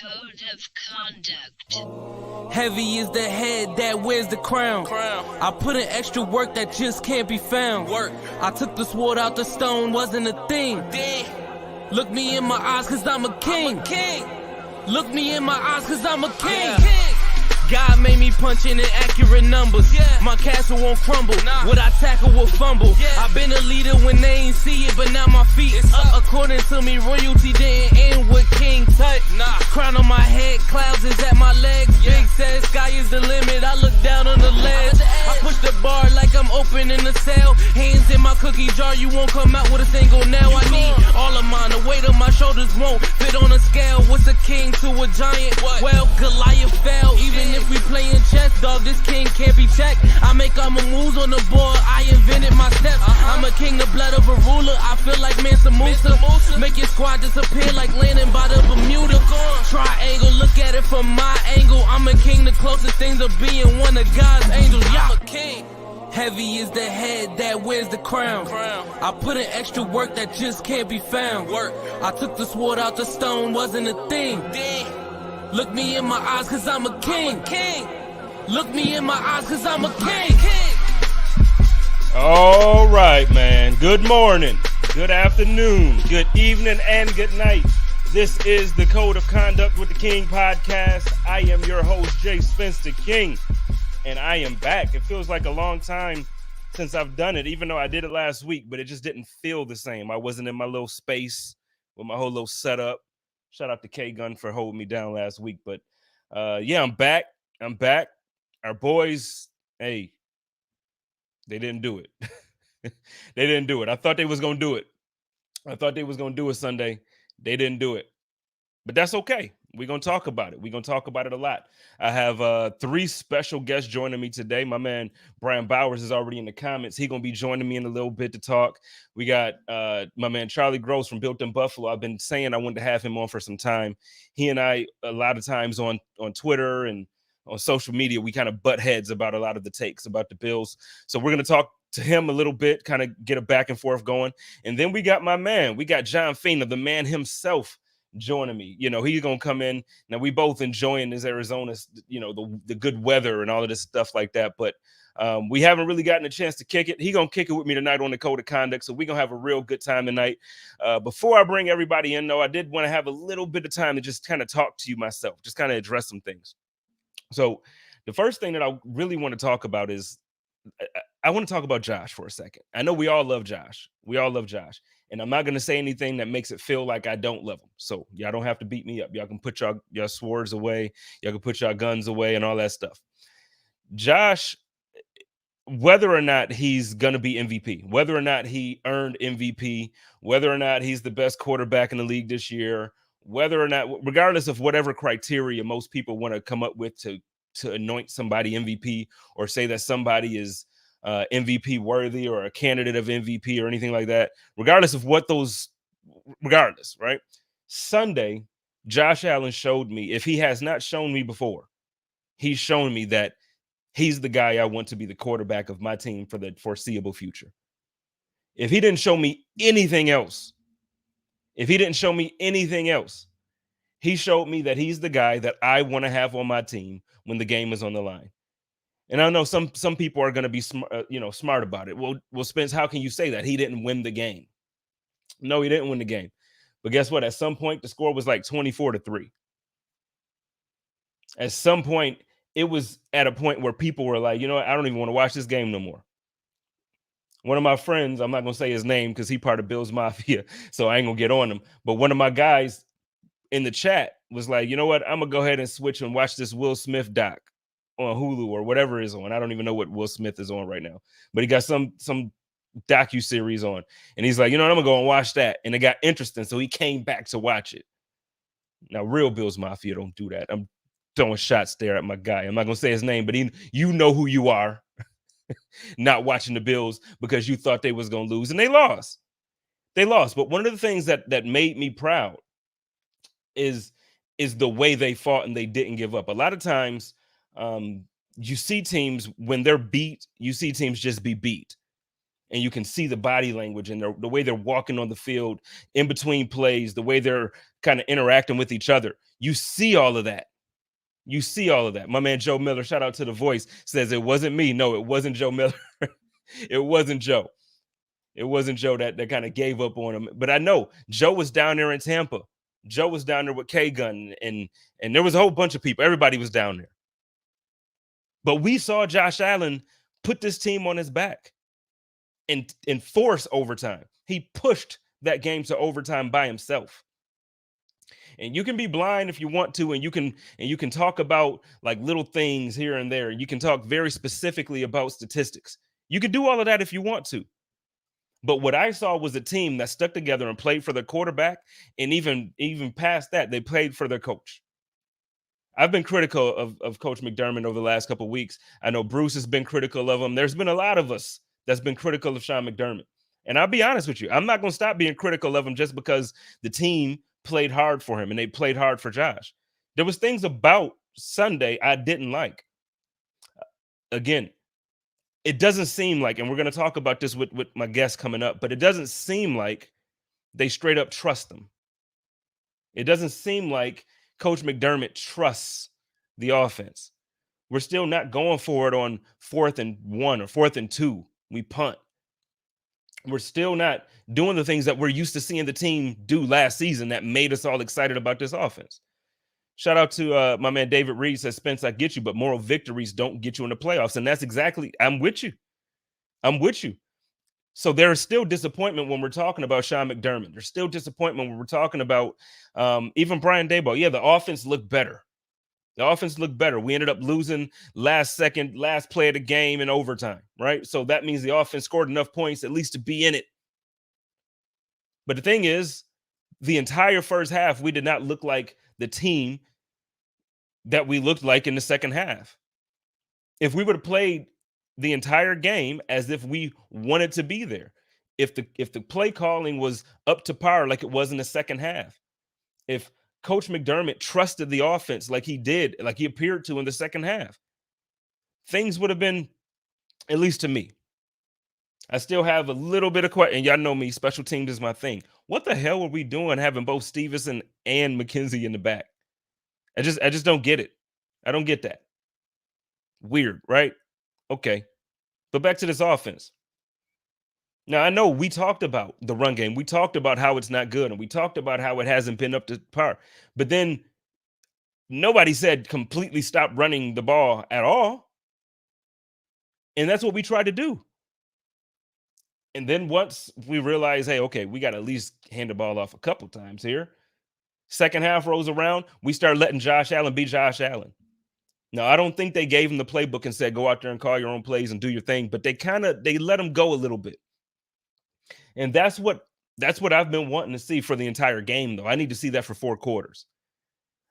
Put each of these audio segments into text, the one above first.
Code of conduct. Heavy is the head that wears the crown. I put in extra work that just can't be found. I took the sword out the stone, wasn't a thing. Look me in my eyes cause I'm a king. Look me in my eyes cause I'm a king. God made me punch in accurate numbers. My castle won't crumble. What I tackle will fumble. I've been a leader when they ain't see it, but now my feet is up. According to me, royalty didn't end with King Tut. Crown on my head, clouds is at my legs. Big says sky is the limit. I look down on the ledge. I push the bar like I'm opening a cell. Hands in my cookie jar, you won't come out with a single nail. I need all of mine. The weight of my shoulders won't fit on a scale. What's a king to a giant? Well, Goliath fell. Even if we playin' chess, dog, this king can't be checked. I make all my moves on the board, I invented my steps. I'm a king, the blood of a ruler, I feel like Mansa Musa. Make your squad disappear like landing by the Bermuda. Triangle, look at it from my angle. I'm a king, the closest thing to being one of God's angels. I'm a king. Heavy is the head that wears the crown. I put in extra work that just can't be found. I took the sword out the stone, wasn't a thing. Look me in my eyes cause I'm a king. Look me in my eyes cause I'm a king. All right, man. Good morning, good afternoon, good evening, and good night. This is the Code of Conduct with the King podcast. I am your host, JSpenceTheKing, and I am back. It feels like a long time since I've done it, even though I did it last week, but it just didn't feel the same. I wasn't in my little space with my whole little setup. Shout out to K-Gun for holding me down last week. But, yeah, I'm back. Our boys, hey, they didn't do it. They didn't do it. I thought they was going to do it. Sunday. They didn't do it. But that's okay. We're going to talk about it. We're going to talk about it a lot. I have 3 special guests joining me today. My man, Brian Bowers, is already in the comments. He's going to be joining me in a little bit to talk. We got my man, Charlie Gross from Built in Buffalo. I've been saying I wanted to have him on for some time. He and I, a lot of times on Twitter and on social media, we kind of butt heads about a lot of the takes about the Bills. So we're going to talk to him a little bit, kind of get a back and forth going. And then we got my man. We got John Fina, the man himself, joining me. You know, he's gonna come in. Now we both enjoying this Arizona, you know, the good weather and all of this stuff like that, but we haven't really gotten a chance to kick it. He's gonna kick it with me tonight on the Code of Conduct, so we're gonna have a real good time tonight. Before I bring everybody in, though, I did want to have a little bit of time to just kind of talk to you myself, just kind of address some things. So the first thing that I really want to talk about is I want to talk about Josh for a second. I know we all love Josh. And I'm not going to say anything that makes it feel like I don't love him. So y'all don't have to beat me up. Y'all can put your swords away. Y'all can put your guns away and all that stuff. Josh, whether or not he's going to be MVP, whether or not he earned MVP, whether or not he's the best quarterback in the league this year, whether or not, regardless of whatever criteria most people want to come up with to anoint somebody MVP or say that somebody is MVP worthy or a candidate of MVP or anything like that, regardless, right? Sunday, Josh Allen showed me, if he has not shown me before, he's shown me that he's the guy I want to be the quarterback of my team for the foreseeable future. If he didn't show me anything else, he showed me that he's the guy that I want to have on my team when the game is on the line. And I know some people are going to be smart about it. Well, Spence, how can you say that? He didn't win the game. No, he didn't win the game. But guess what? At some point, the score was like 24-3. At some point, it was at a point where people were like, you know what? I don't even want to watch this game no more. One of my friends, I'm not going to say his name because he's part of Bill's Mafia, so I ain't going to get on him. But one of my guys in the chat was like, you know what? I'm going to go ahead and switch and watch this Will Smith doc on Hulu or whatever it is on. I don't even know what Will Smith is on right now, but he got some docu-series on, and he's like, you know what, I'm gonna go and watch that, and it got interesting, so he came back to watch it. Now, real Bills Mafia don't do that. I'm throwing shots there at my guy. I'm not gonna say his name, but you know who you are. Not watching the Bills because you thought they was gonna lose, and they lost. But one of the things that made me proud is the way they fought and they didn't give up. A lot of times, you see teams when they're beat, you see teams just be beat. and you can see the body language and the way they're walking on the field in between plays, the way they're kind of interacting with each other. You see all of that. You see all of that. My man Joe Miller, shout out to The Voice, says it wasn't me. No, it wasn't Joe Miller. It wasn't Joe. It wasn't Joe that kind of gave up on him. But I know Joe was down there in Tampa. Joe was down there with K-Gun, and there was a whole bunch of people. Everybody was down there. But we saw Josh Allen put this team on his back and force overtime. He pushed that game to overtime by himself. And you can be blind if you want to, and you can talk about like little things here and there. You can talk very specifically about statistics. You can do all of that if you want to. But what I saw was a team that stuck together and played for their quarterback, and even past that, they played for their coach. I've been critical of Coach McDermott over the last couple of weeks. I know Bruce has been critical of him. There's been a lot of us that's been critical of Sean McDermott. And I'll be honest with you, I'm not going to stop being critical of him just because the team played hard for him and they played hard for Josh. There was things about Sunday I didn't like. Again, it doesn't seem like, and we're going to talk about this with my guest coming up, but it doesn't seem like they straight up trust them. It doesn't seem like Coach McDermott trusts the offense. We're still not going for it on 4th and 1 or 4th and 2. We punt. We're still not doing the things that we're used to seeing the team do last season that made us all excited about this offense. Shout out to my man David Reed says, Spence, I get you, but moral victories don't get you in the playoffs. And that's exactly, I'm with you. I'm with you. So there is still disappointment when we're talking about Sean McDermott. There's still disappointment when we're talking about even Brian Daboll. Yeah, the offense looked better. The offense looked better. We ended up losing last play of the game in overtime, right? So that means the offense scored enough points at least to be in it. But the thing is, the entire first half, we did not look like the team that we looked like in the second half. If we would have played the entire game as if we wanted to be there, if the play calling was up to par like it was in the second half, if Coach McDermott trusted the offense like he did, like he appeared to in the second half, things would have been, at least to me. I still have a little bit of question. And y'all know me, special teams is my thing. What the hell were we doing having both Stevenson and McKenzie in the back? I just don't get it. I don't get that. Weird, right? Okay. But back to this offense. Now, I know we talked about the run game. We talked about how it's not good, and we talked about how it hasn't been up to par. But then nobody said completely stop running the ball at all. And that's what we tried to do. And then once we realized, hey, okay, we got to at least hand the ball off a couple times here. Second half rolls around, we start letting Josh Allen be Josh Allen. Now, I don't think they gave him the playbook and said, go out there and call your own plays and do your thing, but they let him go a little bit. And that's what I've been wanting to see for the entire game, though. I need to see that for 4 quarters.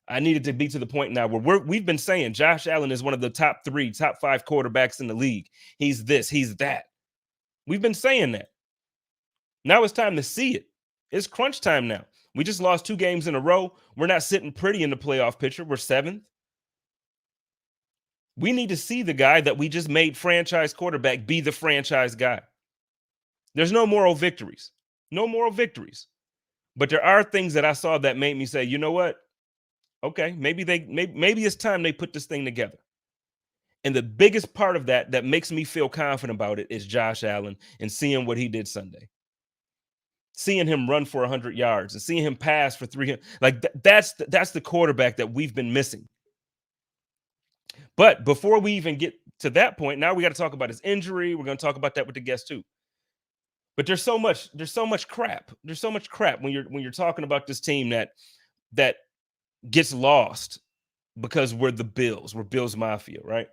I needed to be to the point now where we've been saying Josh Allen is one of the top 3, top 5 quarterbacks in the league. He's this, he's that. We've been saying that. Now it's time to see it. It's crunch time now. We just lost 2 games in a row. We're not sitting pretty in the playoff picture. We're 7th. We need to see the guy that we just made franchise quarterback be the franchise guy. There's no moral victories. No moral victories. But there are things that I saw that made me say, you know what? Okay, maybe it's time they put this thing together. And the biggest part of that makes me feel confident about it is Josh Allen and seeing what he did Sunday. Seeing him run for 100 yards and seeing him pass for 300. Like that's the quarterback that we've been missing. But before we even get to that point, now we got to talk about his injury. We're going to talk about that with the guest too. But there's so much crap. There's so much crap when you're talking about this team that gets lost because we're the Bills. We're Bills Mafia, right?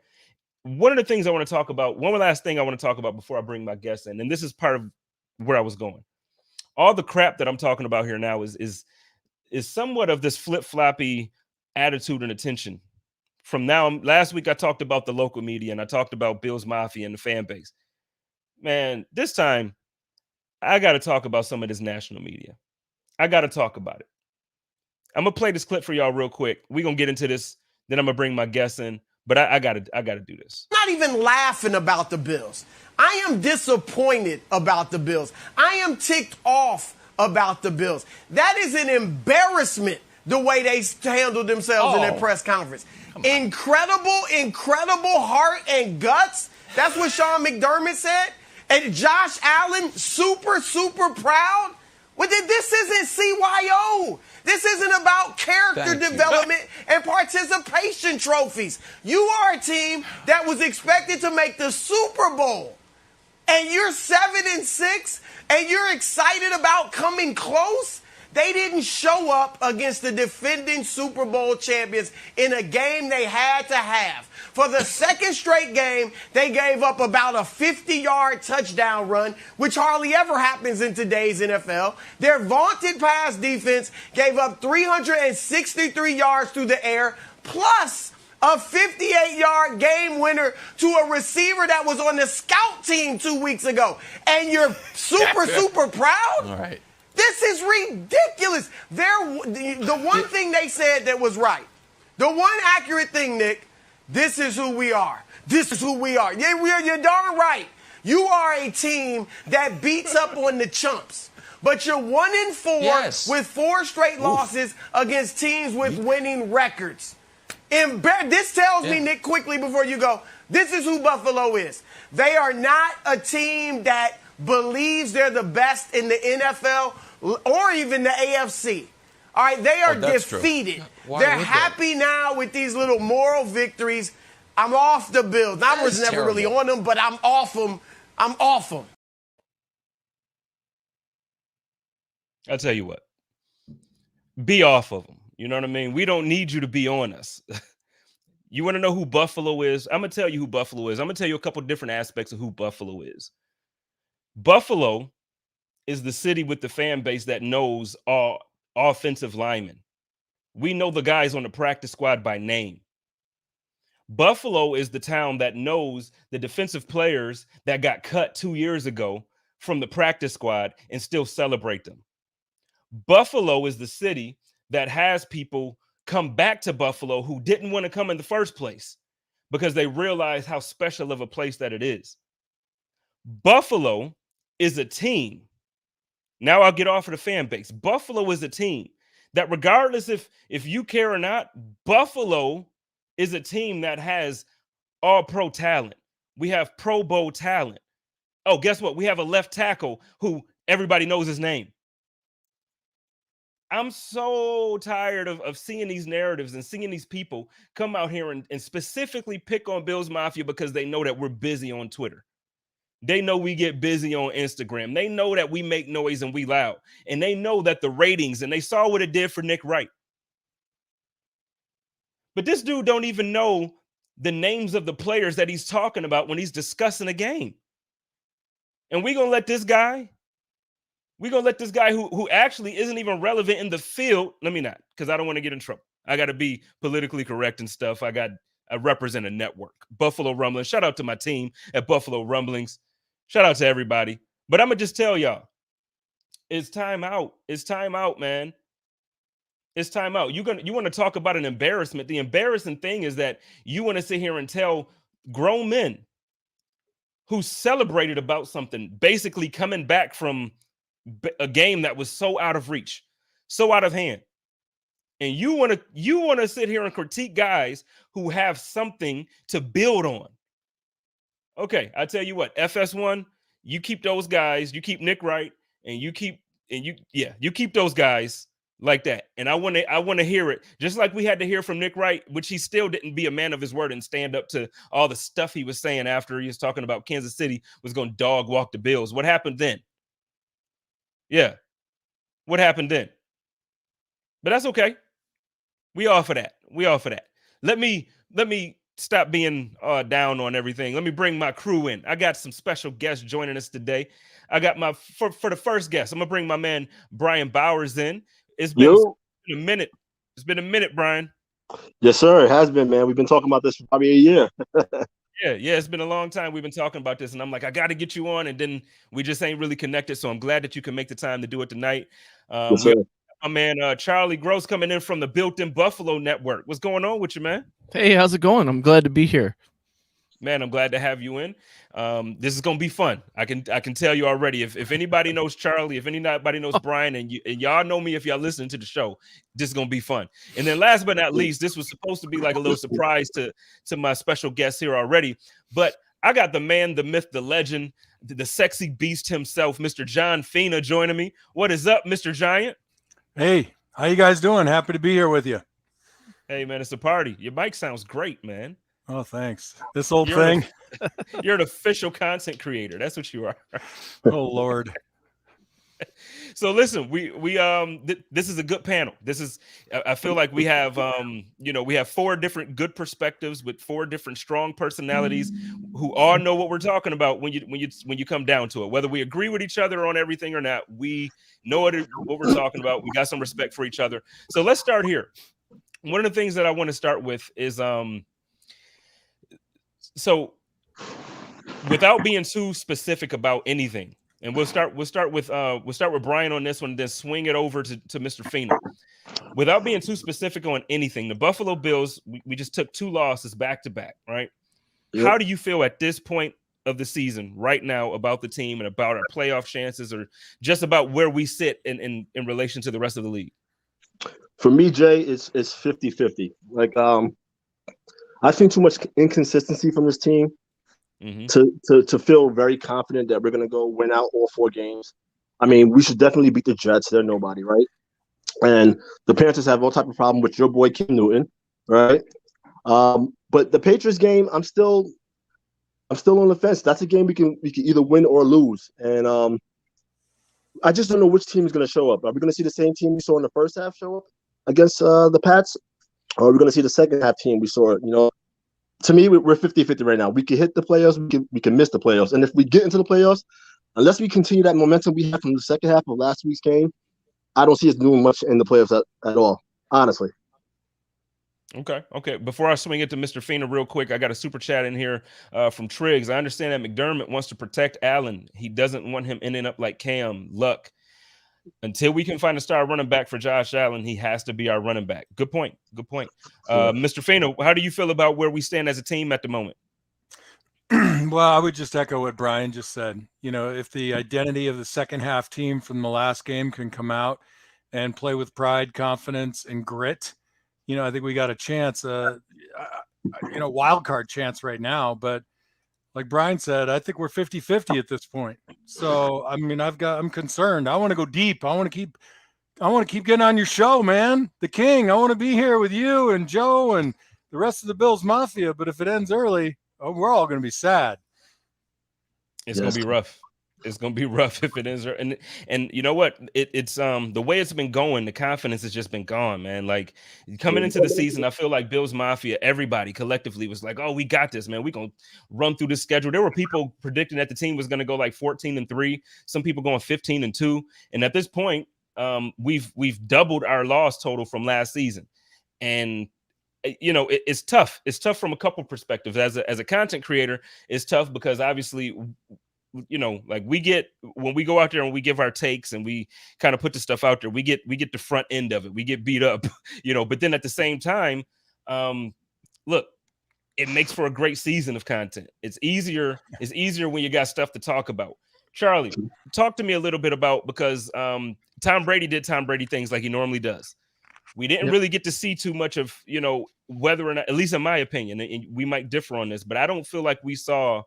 One of the things I want to talk about, one last thing I want to talk about before I bring my guest in, and this is part of where I was going. All the crap that I'm talking about here now is somewhat of this flip-floppy attitude and attention. From now, last week I talked about the local media and I talked about Bills Mafia and the fan base. Man, this time I got to talk about some of this national media. I got to talk about it. I'm going to play this clip for y'all real quick. We're going to get into this. Then I'm going to bring my guests in. But I gotta do this. I'm not even laughing about the Bills. I am disappointed about the Bills. I am ticked off about the Bills. That is an embarrassment, the way they handled themselves in their press conference. Incredible heart and guts. That's what Sean McDermott said. And Josh Allen, super proud. Well, this isn't CYO. This isn't about character development and participation trophies. You are a team that was expected to make the Super Bowl. And you're 7-6, and you're excited about coming close? They didn't show up against the defending Super Bowl champions in a game they had to have. For the second straight game, they gave up about a 50-yard touchdown run, which hardly ever happens in today's NFL. Their vaunted pass defense gave up 363 yards through the air, plus a 58-yard game winner to a receiver that was on the scout team 2 weeks ago. And you're super proud? All right. This is ridiculous. The one thing they said that was right, the one accurate thing, Nick, this is who we are. This is who we are. You're darn right. You are a team that beats up on the chumps. But you're 1-4 with 4 straight losses against teams with winning records. This tells me, Nick, quickly before you go, this is who Buffalo is. They are not a team that believes they're the best in the NFL or even the AFC. All right, they are defeated. They're happy now with these little moral victories. I'm off the Bills. I was never really on them, but I'm off them. I'll tell you what. Be off of them. You know what I mean? We don't need you to be on us. You want to know who Buffalo is? I'm going to tell you who Buffalo is. I'm going to tell you a couple different aspects of who Buffalo is. Buffalo is the city with the fan base that knows all offensive linemen. We know the guys on the practice squad by name. Buffalo is the town that knows the defensive players that got cut 2 years ago from the practice squad and still celebrate them. Buffalo is the city that has people come back to Buffalo who didn't want to come in the first place because they realize how special of a place that it is. Buffalo is a team. Now I'll get off of the fan base. Buffalo is a team that, regardless if you care or not, Buffalo is a team that has all pro talent. We have Pro Bowl talent. Oh, guess what? We have a left tackle who everybody knows his name. I'm so tired of seeing these narratives and seeing these people come out here and specifically pick on Bills Mafia because they know that we're busy on Twitter. They know we get busy on Instagram. They know that we make noise and we loud. And they know that the ratings, and they saw what it did for Nick Wright. But this dude don't even know the names of the players that he's talking about when he's discussing a game. And we're going to let this guy who actually isn't even relevant in the field. Let me not, because I don't want to get in trouble. I got to be politically correct and stuff. I represent a network. Buffalo Rumblings. Shout out to my team at Buffalo Rumblings. Shout out to everybody. But I'm going to just tell y'all, it's time out. It's time out, man. It's time out. You want to talk about an embarrassment. The embarrassing thing is that you want to sit here and tell grown men who celebrated about something, basically coming back from a game that was so out of reach, so out of hand. And you want to sit here and critique guys who have something to build on. Okay, I tell you what, FS1, you keep those guys, you keep Nick Wright, and you keep those guys like that. And I want to hear it, just like we had to hear from Nick Wright, which he still didn't be a man of his word and stand up to all the stuff he was saying after he was talking about Kansas City was going to dog walk the Bills. What happened then? Yeah. What happened then? But that's okay. We all for that. Let me stop being down on everything. Let me bring my crew in. I got some special guests joining us today. I got for the first guest, I'm gonna bring my man Brian Bowers in. It's been a minute. It's been a minute, Brian. Yes, sir. It has been, man. We've been talking about this for probably a year. Yeah, it's been a long time we've been talking about this, and I'm like, I got to get you on, and then we just ain't really connected, so I'm glad that you can make the time to do it tonight. Yes, sir. My man Charlie Gross coming in from the Built in Buffalo Network. What's going on with you, man? Hey, how's it going? I'm glad to be here. Man, I'm glad to have you in. This is gonna be fun. I can tell you already. If anybody knows Charlie, if anybody knows Brian, and y'all know me, if y'all listening to the show, this is gonna be fun. And then last but not least, this was supposed to be like a little surprise to my special guest here already. But I got the man, the myth, the legend, the sexy beast himself, Mr. John Fina, joining me. What is up, Mr. Giant? Hey, how you guys doing? Happy to be here with you. Hey man, it's a party. Your mic sounds great, man. Oh, thanks. This old You're thing. You're an official content creator. That's what you are. Oh Lord. So listen, this is a good panel. I feel like we have we have 4 different good perspectives with 4 different strong personalities who all know what we're talking about when you come down to it. Whether we agree with each other on everything or not, we know what we're talking about. We got some respect for each other. So let's start here. One of the things that I want to start with is so without being too specific about anything, and we'll start with Brian on this one, then swing it over to Mr. Fina. Without being too specific on anything, the Buffalo Bills, we just took 2 losses back to back, right? Yep. How do you feel at this point of the season right now about the team and about our playoff chances, or just about where we sit in relation to the rest of the league? For me, Jay, it's 50-50. Like I've seen too much inconsistency from this team to feel very confident that we're going to go win out all 4 games. I mean, we should definitely beat the Jets. They're nobody, right? And the Panthers have all type of problem with your boy Kim Newton, right? But the Patriots game, I'm still on the fence. That's a game we can either win or lose. And I just don't know which team is going to show up. Are we going to see the same team we saw in the first half show up against the Pats? Or are we going to see the second half team we saw? To me, we're 50-50 right now. We can hit the playoffs. We can miss the playoffs. And if we get into the playoffs, unless we continue that momentum we had from the second half of last week's game, I don't see us doing much in the playoffs at all, honestly. Okay. Before I swing it to Mr. Fina real quick, I got a super chat in here from Triggs. I understand that McDermott wants to protect Allen. He doesn't want him ending up like Cam, Luck. Until we can find a star running back for Josh Allen, he has to be our running back. Good point. Mr. Fina, how do you feel about where we stand as a team at the moment? Well, I would just echo what Brian just said. If the identity of the second half team from the last game can come out and play with pride, confidence, and grit, I think we got a chance, wild card chance right now. But like Brian said, I think we're 50-50 at this point. So, I mean, I'm concerned. I want to go deep. I want to keep getting on your show, man. The King. I want to be here with you and Joe and the rest of the Bills Mafia. But if it ends early, we're all going to be sad. It's going to be rough. It's going to be rough if it ends. And you know what? It's the way it's been going, the confidence has just been gone, man. Like coming into the season, I feel like Bills Mafia, everybody collectively was like, oh, we got this, man. We're going to run through the schedule. There were people predicting that the team was going to go like 14-3, some people going 15-2. And at this point, we've doubled our loss total from last season. And it's tough. It's tough from a couple perspectives. As a content creator, it's tough because obviously, like when we go out there and we give our takes and we kind of put the stuff out there, we get the front end of it. We get beat up, but then at the same time, look, it makes for a great season of content. It's easier when you got stuff to talk about. Charlie, talk to me a little bit about, because Tom Brady did Tom Brady things like he normally does. We didn't really get to see too much of, whether or not, at least in my opinion, and we might differ on this, but I don't feel like we saw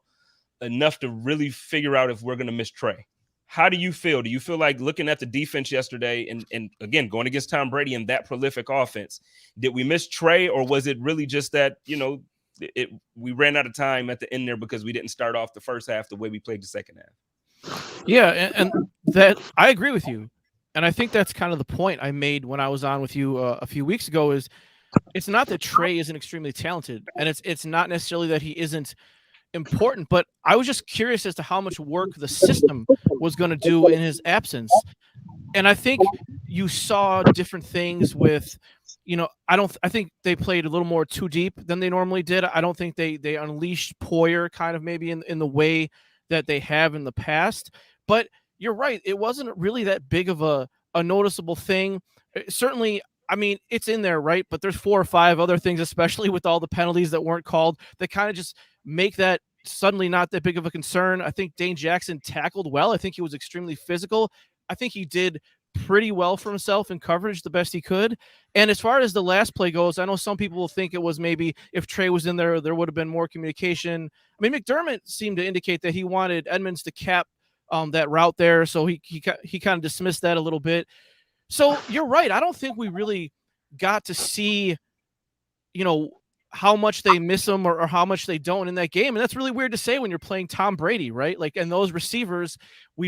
enough to really figure out if we're going to miss Trey. How do you feel? Do you feel like looking at the defense yesterday and again, going against Tom Brady and that prolific offense, did we miss Trey, or was it really just that, we ran out of time at the end there because we didn't start off the first half the way we played the second half? Yeah, and that I agree with you. And I think that's kind of the point I made when I was on with you a few weeks ago, is it's not that Trey isn't extremely talented, and it's not necessarily that he isn't important, but I was just curious as to how much work the system was going to do in his absence. And I think you saw different things with, I think they played a little more too deep than they normally did. I don't think they unleashed Poyer kind of maybe in the way that they have in the past. But you're right. It wasn't really that big of a noticeable thing. Certainly, I mean, it's in there, right? But there's 4 or 5 other things, especially with all the penalties that weren't called, that kind of just make that suddenly not that big of a concern. I think Dane Jackson tackled well. I think he was extremely physical. I think he did pretty well for himself in coverage, the best he could. And as far as the last play goes, I know some people will think it was maybe if Trey was in there, there would have been more communication. I mean, McDermott seemed to indicate that he wanted Edmonds to cap that route there, so he kind of dismissed that a little bit. So you're right. I don't think we really got to see, how much they miss him or how much they don't in that game. And that's really weird to say when you're playing Tom Brady, right? Like, and those receivers, I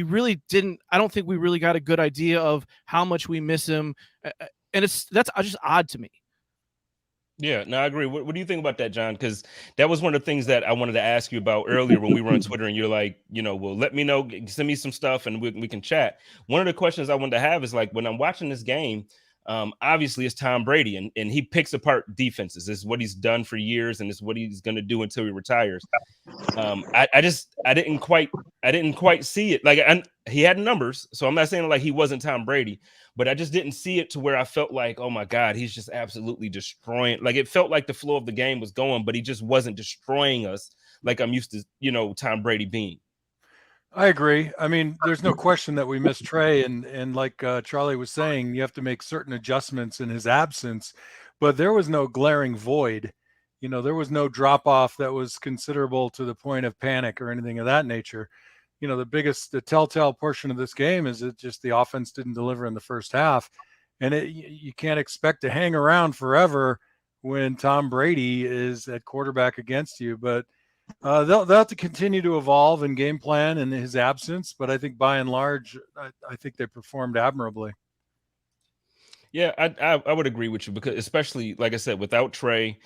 don't think we really got a good idea of how much we miss him. And that's just odd to me. Yeah, no, I agree. What do you think about that, John? Because that was one of the things that I wanted to ask you about earlier when we were on Twitter, and you're like, well, let me know, send me some stuff, and we can chat. One of the questions I wanted to have is like, when I'm watching this game, obviously it's Tom Brady, and he picks apart defenses. It's what he's done for years, and it's what he's going to do until he retires. I didn't quite see it. Like, he had numbers, so I'm not saying like he wasn't Tom Brady, but I just didn't see it to where I felt like, oh my God, he's just absolutely destroying. Like, it felt like the flow of the game was going, but he just wasn't destroying us like I'm used to, Tom Brady being. I agree. I mean, there's no question that we miss Trey, and like Charlie was saying, you have to make certain adjustments in his absence, but there was no glaring void. There was no drop off that was considerable to the point of panic or anything of that nature. The telltale portion of this game is that just the offense didn't deliver in the first half, and you can't expect to hang around forever when Tom Brady is at quarterback against you. But they'll have to continue to evolve and game plan in his absence. But I think by and large, I think they performed admirably. Yeah, I would agree with you, because especially, like I said, without Trey,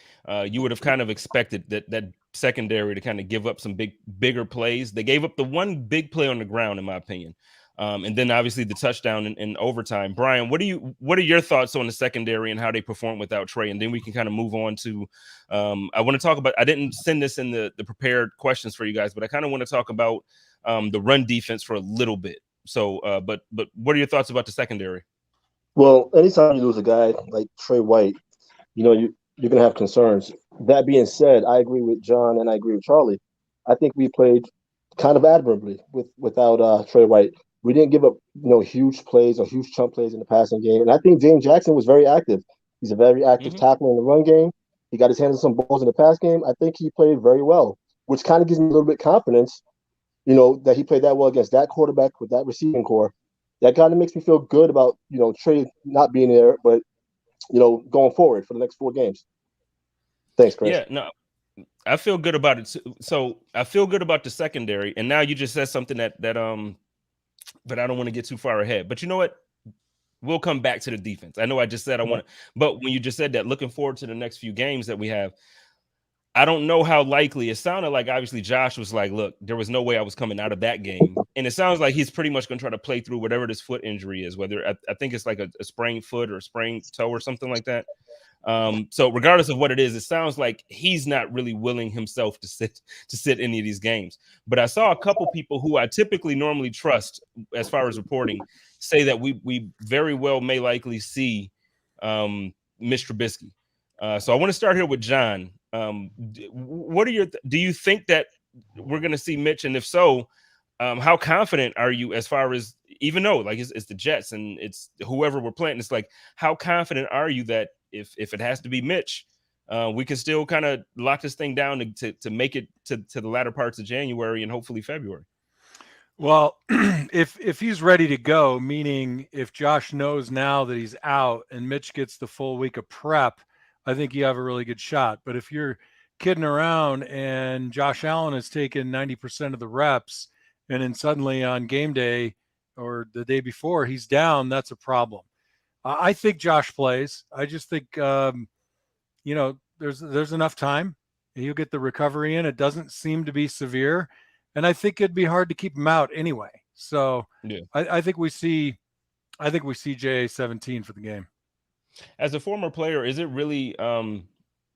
you would have kind of expected that secondary to kind of give up some bigger plays. They gave up the one big play on the ground, in my opinion. And then obviously the touchdown in overtime. Brian, what are your thoughts on the secondary and how they perform without Trey? And then we can kind of move on to, I want to talk about, I didn't send this in the prepared questions for you guys, but I kind of want to talk about the run defense for a little bit. So, but what are your thoughts about the secondary? Well, anytime you lose a guy like Trey White, you're going to have concerns. That being said, I agree with John and I agree with Charlie. I think we played kind of admirably without Trey White. We didn't give up, huge plays or huge chunk plays in the passing game. And I think Dane Jackson was very active. He's a very active tackler in the run game. He got his hands on some balls in the pass game. I think he played very well, which kind of gives me a little bit of confidence, that he played that well against that quarterback with that receiving core. That kind of makes me feel good about, Trey not being there, but, going forward for the next 4 games. Thanks, Chris. Yeah, no, I feel good about it. So I feel good about the secondary. And now you just said something that but I don't want to get too far ahead. But you know what? We'll come back to the defense. I know I just said I want to, but when you just said that, looking forward to the next few games that we have, I don't know how likely. It sounded like obviously Josh was like, look, there was no way I was coming out of that game. And it sounds like he's pretty much going to try to play through whatever this foot injury is, whether I think it's like a sprained foot or a sprained toe or something like that. So regardless of what it is, it sounds like he's not really willing himself to sit any of these games. But I saw a couple people who I typically normally trust as far as reporting say that we very well may likely see Mr. Trubisky. So I want to start here with John. What are do you think that we're going to see Mitch? And if so, how confident are you, as far as, even though like it's the Jets and it's whoever we're playing, it's like, how confident are you that if it has to be Mitch, we can still kind of lock this thing down to make it to the latter parts of January and hopefully February? Well, if he's ready to go, meaning if Josh knows now that he's out and Mitch gets the full week of prep, I think you have a really good shot. But if you're kidding around and Josh Allen has taken 90% of the reps and then suddenly on game day or the day before he's down, that's a problem. I think Josh plays. I just think, there's enough time. He'll get the recovery in. It doesn't seem to be severe. And I think it'd be hard to keep him out anyway. So yeah. I think we see JA 17 for the game. As a former player, is it really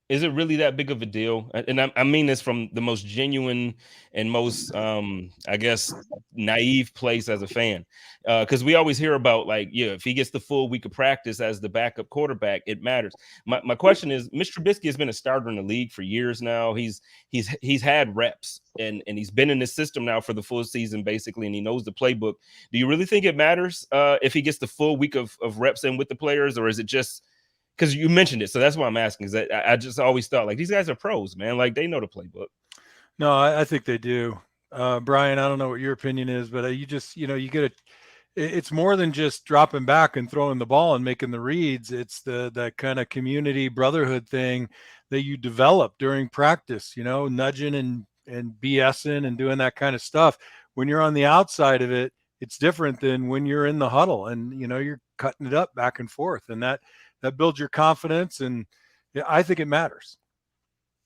Is it really that big of a deal? And I mean this from the most genuine and most, I guess, naive place as a fan, because we always hear about, like, yeah, if he gets the full week of practice as the backup quarterback, it matters. My question is, Mr. Trubisky has been a starter in the league for years now. He's had reps, and he's been in this system now for the full season basically, and he knows the playbook. Do you really think it matters if he gets the full week of reps in with the players, or is it just because you mentioned it? So that's why I'm asking, is that I just always thought, like, these guys are pros, man. Like, they know the playbook. No, I think they do. Brian, I don't know what your opinion is, but you just, you get it. It's more than just dropping back and throwing the ball and making the reads. It's that kind of community brotherhood thing that you develop during practice, nudging and BSing and doing that kind of stuff. When you're on the outside of it, it's different than when you're in the huddle and, you're cutting it up back and forth, and that builds your confidence. And yeah, I think it matters.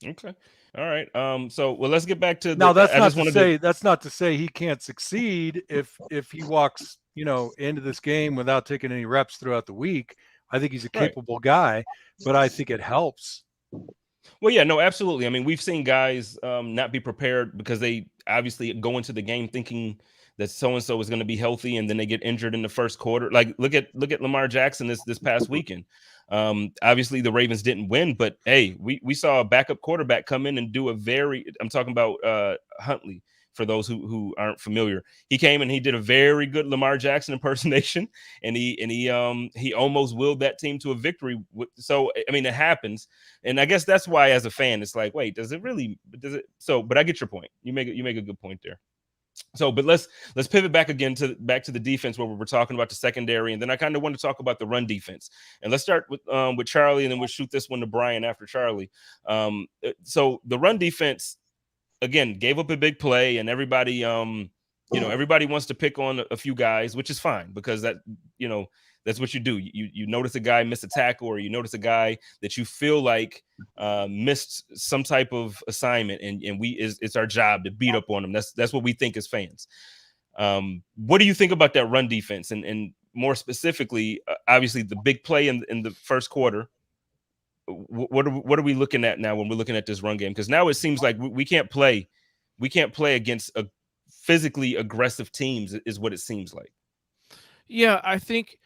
Okay. All right. So, well, let's get back to now. That's not to say he can't succeed if he walks, into this game without taking any reps throughout the week. I think he's a capable guy, but I think it helps. Well, yeah, no, absolutely. I mean, we've seen guys not be prepared because they obviously go into the game thinking that so-and-so is going to be healthy, and then they get injured in the first quarter. Like, look at Lamar Jackson this past weekend. Obviously the Ravens didn't win, but hey, we saw a backup quarterback come in and do I'm talking about Huntley, for those who aren't familiar. He came and he did a very good Lamar Jackson impersonation, and he almost willed that team to a victory. So, I mean, it happens. And I guess that's why, as a fan, it's like, wait, does it? So, but I get your point. You make a good point there. So, but let's pivot back again to the defense, where we were talking about the secondary, and then I kind of want to talk about the run defense. And let's start with Charlie, and then we'll shoot this one to Brian after Charlie. So the run defense, again, gave up a big play, and everybody everybody wants to pick on a few guys, which is fine, because that's what you do. You notice a guy miss a tackle, or you notice a guy that you feel like missed some type of assignment, and it's our job to beat up on them. That's what we think as fans. What do you think about that run defense, and more specifically, obviously the big play in the first quarter? What are we looking at now when we're looking at this run game? Because now it seems like we can't play against a physically aggressive teams, is what it seems like. Yeah, I think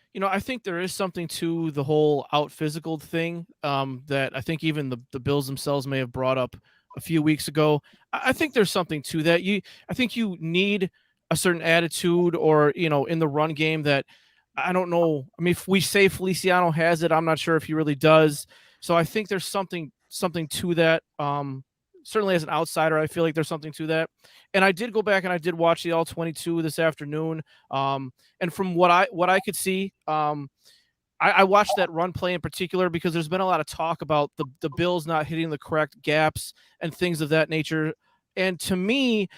there is something to the whole out physical thing that I think even the Bills themselves may have brought up a few weeks ago. I think there's something to that. I think you need a certain attitude, or in the run game that, I don't know. I mean, if we say Feliciano has it, I'm not sure if he really does. So I think there's something to that. Certainly as an outsider, I feel like there's something to that. And I did go back and I did watch the All-22 this afternoon. And from what I could see, I watched that run play in particular because there's been a lot of talk about the Bills not hitting the correct gaps and things of that nature. And to me,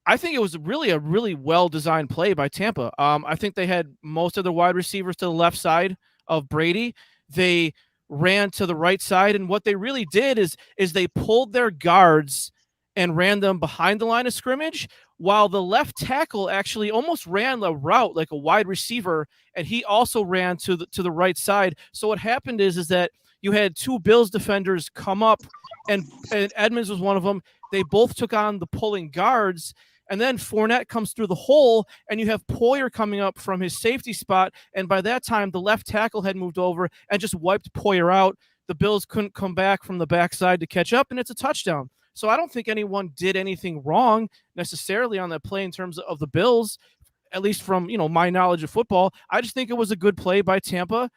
I think it was really a really well-designed play by Tampa. I think they had most of their wide receivers to the left side of Brady. They ran to the right side, and what they really did is they pulled their guards and ran them behind the line of scrimmage, while the left tackle actually almost ran a route like a wide receiver, and he also ran to the right side. So what happened is that you had two Bills defenders come up, and Edmonds was one of them. They both took on the pulling guards, and then Fournette comes through the hole, and you have Poyer coming up from his safety spot. And by that time, the left tackle had moved over and just wiped Poyer out. The Bills couldn't come back from the backside to catch up, and it's a touchdown. So I don't think anyone did anything wrong necessarily on that play in terms of the Bills, at least from my knowledge of football. I just think it was a good play by Tampa,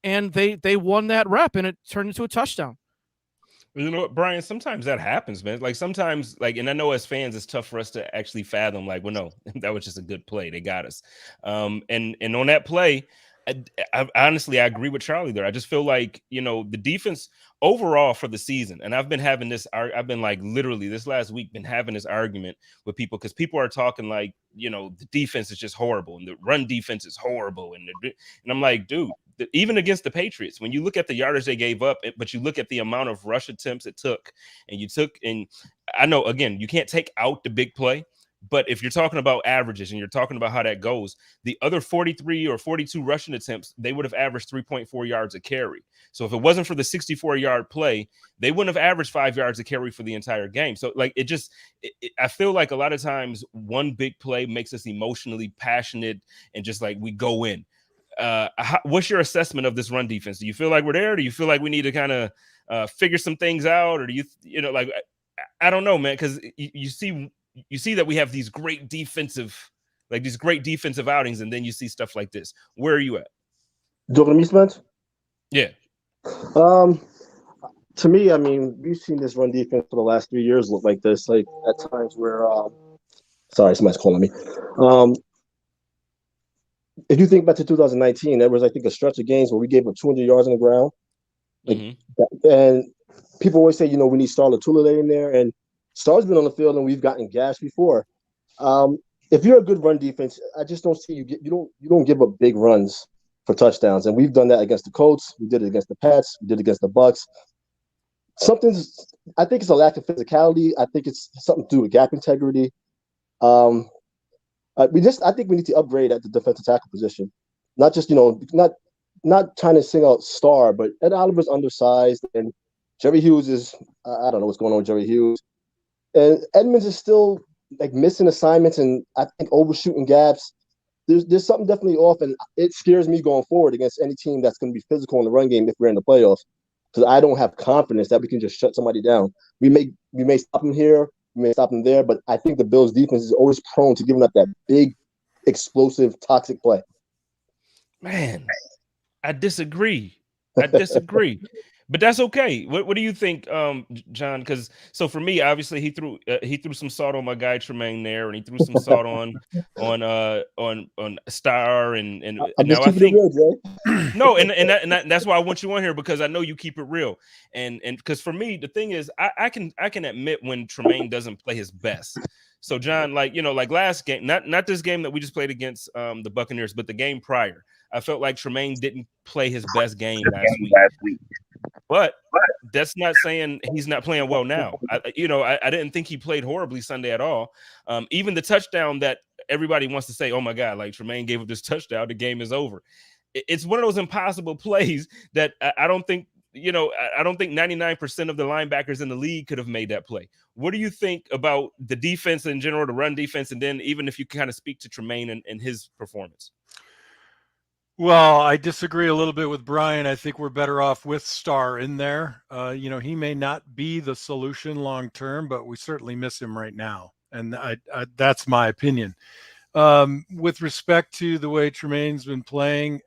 and they won that rep, and it turned into a touchdown. You know what, Brian, sometimes that happens, man. Like, sometimes, and I know as fans, it's tough for us to actually fathom, like, well, no, that was just a good play. They got us. And on that play, I honestly, I agree with Charlie there. I just feel like, the defense overall for the season, and I've been like literally this last week been having this argument with people, because people are talking like, the defense is just horrible and the run defense is horrible. And I'm like, dude, even against the Patriots, when you look at the yardage they gave up, but you look at the amount of rush attempts it took, and I know, again, you can't take out the big play, But if you're talking about averages and you're talking about how that goes, the other 43 or 42 rushing attempts, they would have averaged 3.4 yards a carry. So if it wasn't for the 64-yard play, they wouldn't have averaged 5 yards a carry for the entire game. So like I feel like a lot of times one big play makes us emotionally passionate and just like we go in. What's your assessment of this run defense? Do you feel like we're there? Do you feel like we need to kind of figure some things out? Or do you know, like, I don't know, man, because you see that we have these great defensive outings, and then you see stuff like this. Where are you at? Talking to me, Spence? Yeah. To me, I mean, we've seen this run defense for the last 3 years look like this. Like at times where, sorry, somebody's calling me. If you think back to 2019, there was, I think, a stretch of games where we gave up 200 yards on the ground. Like, and people always say, you know, we need Star Latulele in there, and Star's been on the field and we've gotten gashed before. If you're a good run defense, I just don't see you don't give up big runs for touchdowns, and we've done that against the Colts. We did it against the Pats. We did it against the Bucks. I think it's a lack of physicality. I think it's something to do with gap integrity. I think we need to upgrade at the defensive tackle position. Not just, not trying to sing out Star, but Ed Oliver's undersized, and Jerry Hughes is, I don't know what's going on with Jerry Hughes. And Edmonds is still like missing assignments and I think overshooting gaps. There's something definitely off, and it scares me going forward against any team that's going to be physical in the run game if we're in the playoffs, because I don't have confidence that we can just shut somebody down. We may stop them here, we may stop them there, but I think the Bills' defense is always prone to giving up that big, explosive, toxic play. Man, I disagree. But that's okay. What do you think, John? Because so for me, obviously he threw some salt on my guy Tremaine there, and he threw some salt on Star and now I think no, and that's why I want you on here, because I know you keep it real, and because for me the thing is I can admit when Tremaine doesn't play his best. So John, like last game, not this game that we just played against the Buccaneers, but the game prior, I felt like Tremaine didn't play his best game last week. But that's not saying he's not playing well now. I didn't think he played horribly Sunday at all. Even the touchdown that everybody wants to say, oh my God, like Tremaine gave up this touchdown, the game is over. It's one of those impossible plays that I don't think 99% of the linebackers in the league could have made that play. What do you think about the defense in general, the run defense, and then even if you kind of speak to Tremaine and his performance? Well, I disagree a little bit with Brian. I think we're better off with Star in there. He may not be the solution long term, but we certainly miss him right now. And that's my opinion. With respect to the way Tremaine's been playing,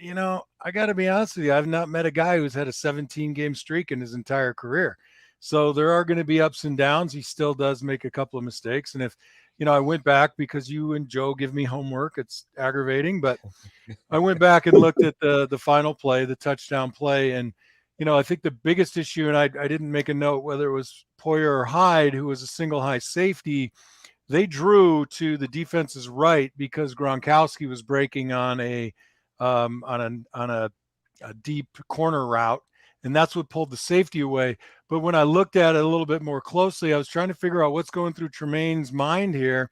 I got to be honest with you. I've not met a guy who's had a 17-game streak in his entire career. So there are going to be ups and downs. He still does make a couple of mistakes. And if, I went back because you and Joe give me homework. It's aggravating, but I went back and looked at the final play, the touchdown play. And, I think the biggest issue, and I didn't make a note whether it was Poyer or Hyde, who was a single high safety, they drew to the defense's right because Gronkowski was breaking on a deep corner route. And that's what pulled the safety away. But when I looked at it a little bit more closely, I was trying to figure out what's going through Tremaine's mind here.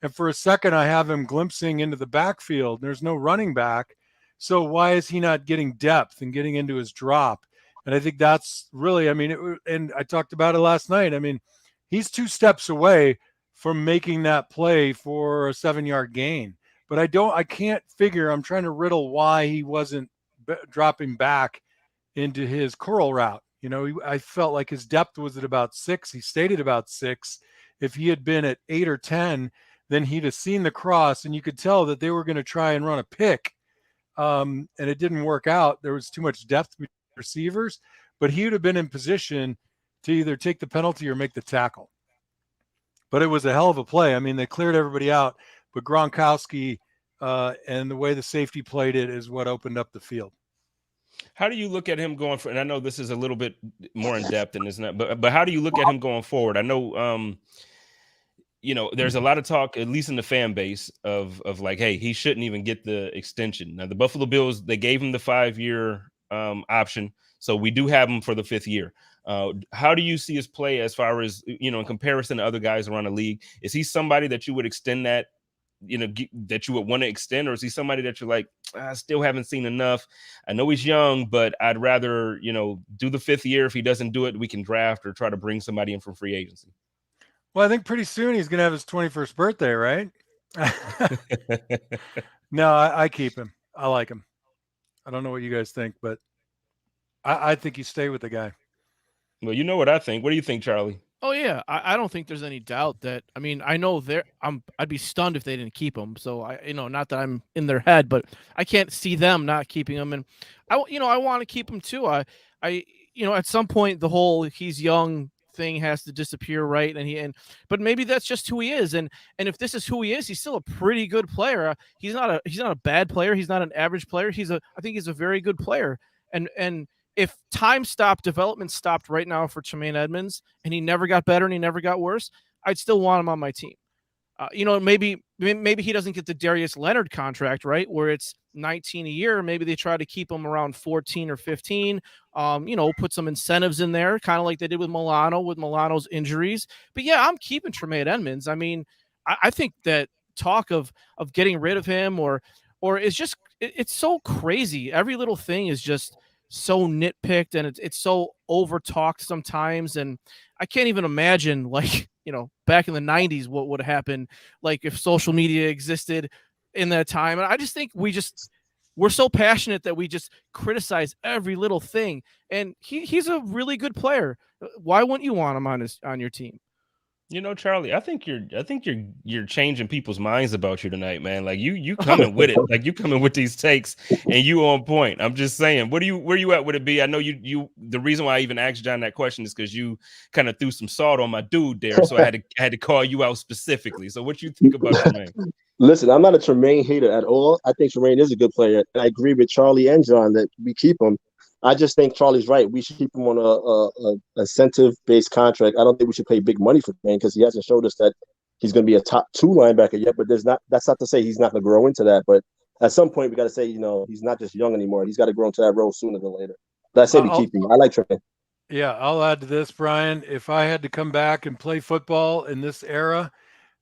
And for a second, I have him glimpsing into the backfield. There's no running back. So why is he not getting depth and getting into his drop? And I think that's really, and I talked about it last night. He's 2 steps away from making that play for a 7-yard gain. But I can't figure, I'm trying to riddle why he wasn't dropping back into his curl route. I felt like his depth was at about 6. He stayed at about 6. If he had been at 8 or 10, then he'd have seen the cross, and you could tell that they were going to try and run a pick. And it didn't work out. There was too much depth between receivers, but he would have been in position to either take the penalty or make the tackle. But it was a hell of a play. They cleared everybody out, but Gronkowski and the way the safety played it is what opened up the field. How do you look at him going for? And I know this is a little bit more in depth than this, but how do you look at him going forward? I know, there's a lot of talk, at least in the fan base, of like, hey, he shouldn't even get the extension. Now, the Buffalo Bills, they gave him the 5-year option. So we do have him for the 5th year. How do you see his play as far as, in comparison to other guys around the league? Is he somebody that you would extend that, that you would want to extend, or is he somebody that you're like, I still haven't seen enough? I know he's young, but I'd rather, do the 5th year. If he doesn't do it, we can draft or try to bring somebody in from free agency. Well, I think pretty soon he's going to have his 21st birthday, right? No, I keep him. I like him. I don't know what you guys think, but I think you stay with the guy. Well, you know what I think. What do you think, Charlie? Oh yeah, I don't think there's any doubt that. I mean, I know I'd be stunned if they didn't keep him. So not that I'm in their head, but I can't see them not keeping him. And I want to keep him too. I at some point the whole he's young thing has to disappear, right? But maybe that's just who he is. And if this is who he is, he's still a pretty good player. He's not a bad player. He's not an average player. I think he's a very good player. And if time stopped, development stopped right now for Tremaine Edmunds, and he never got better and he never got worse, I'd still want him on my team. Maybe he doesn't get the Darius Leonard contract, right, where it's 19 a year. Maybe they try to keep him around 14 or 15. Put some incentives in there, kind of like they did with Milano's injuries. But yeah, I'm keeping Tremaine Edmunds. I mean, I think that talk of getting rid of him or it's just it's so crazy. Every little thing is just so nitpicked, and it's so over talked sometimes, and I can't even imagine back in the 90s what would happen if social media existed in that time. And I just think we're so passionate that we just criticize every little thing, and he's a really good player. Why wouldn't you want him on your team? Charlie, I think you're changing people's minds about you tonight, man. Like you coming with it, like you coming with these takes, and you on point. I'm just saying, where you at with it, B? I know you. The reason why I even asked John that question is because you kind of threw some salt on my dude there, so I had to call you out specifically. So what you think about Tremaine? Listen, I'm not a Tremaine hater at all. I think Tremaine is a good player, and I agree with Charlie and John that we keep him. I just think Charlie's right. We should keep him on a incentive-based contract. I don't think we should pay big money for him because he hasn't showed us that he's going to be a top 2 linebacker yet. But that's not to say he's not going to grow into that. But at some point, we got to say, he's not just young anymore. He's got to grow into that role sooner than later. But I say we keep him. I like Tremaine. Yeah, I'll add to this, Brian. If I had to come back and play football in this era,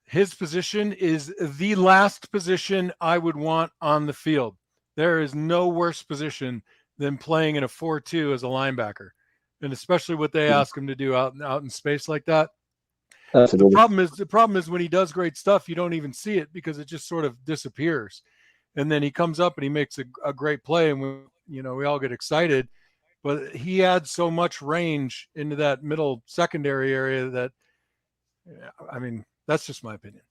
his position is the last position I would want on the field. There is no worse position than playing in a 4-2 as a linebacker, and especially what they ask him to do out in space like that. The problem is when he does great stuff, you don't even see it because it just sort of disappears, and then he comes up and he makes a great play, and we all get excited. But he adds so much range into that middle secondary area that, I mean, that's just my opinion.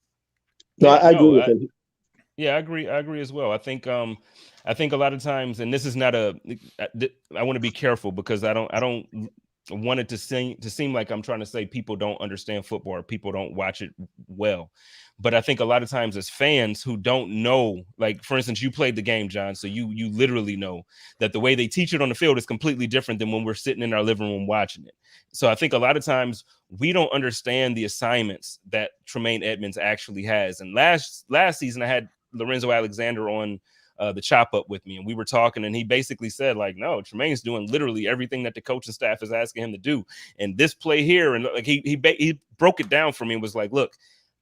No, I agree with him. Yeah, I agree as well. I think a lot of times, and this is not I want to be careful because I don't want it to seem like I'm trying to say people don't understand football or people don't watch it well. But I think a lot of times as fans who don't know, like for instance, you played the game, John, so you literally know that the way they teach it on the field is completely different than when we're sitting in our living room watching it. So I think a lot of times we don't understand the assignments that Tremaine Edmunds actually has. And last season I had Lorenzo Alexander on the chop up with me, and we were talking, and he basically said, like, no, Tremaine's doing literally everything that the coaching staff is asking him to do. And this play here, and like he broke it down for me and was like, look,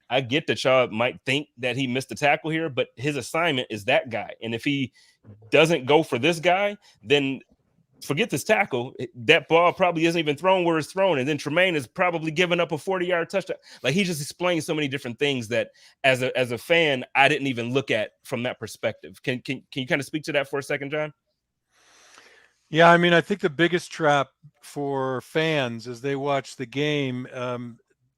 I get that y'all might think that he missed the tackle here, but his assignment is that guy. And if he doesn't go for this guy, then forget this tackle. That ball probably isn't even thrown where it's thrown. And then Tremaine is probably giving up a 40-yard touchdown. Like, he just explained so many different things that as a fan, I didn't even look at from that perspective. Can you kind of speak to that for a second, John? Yeah, I mean, I think the biggest trap for fans as they watch the game,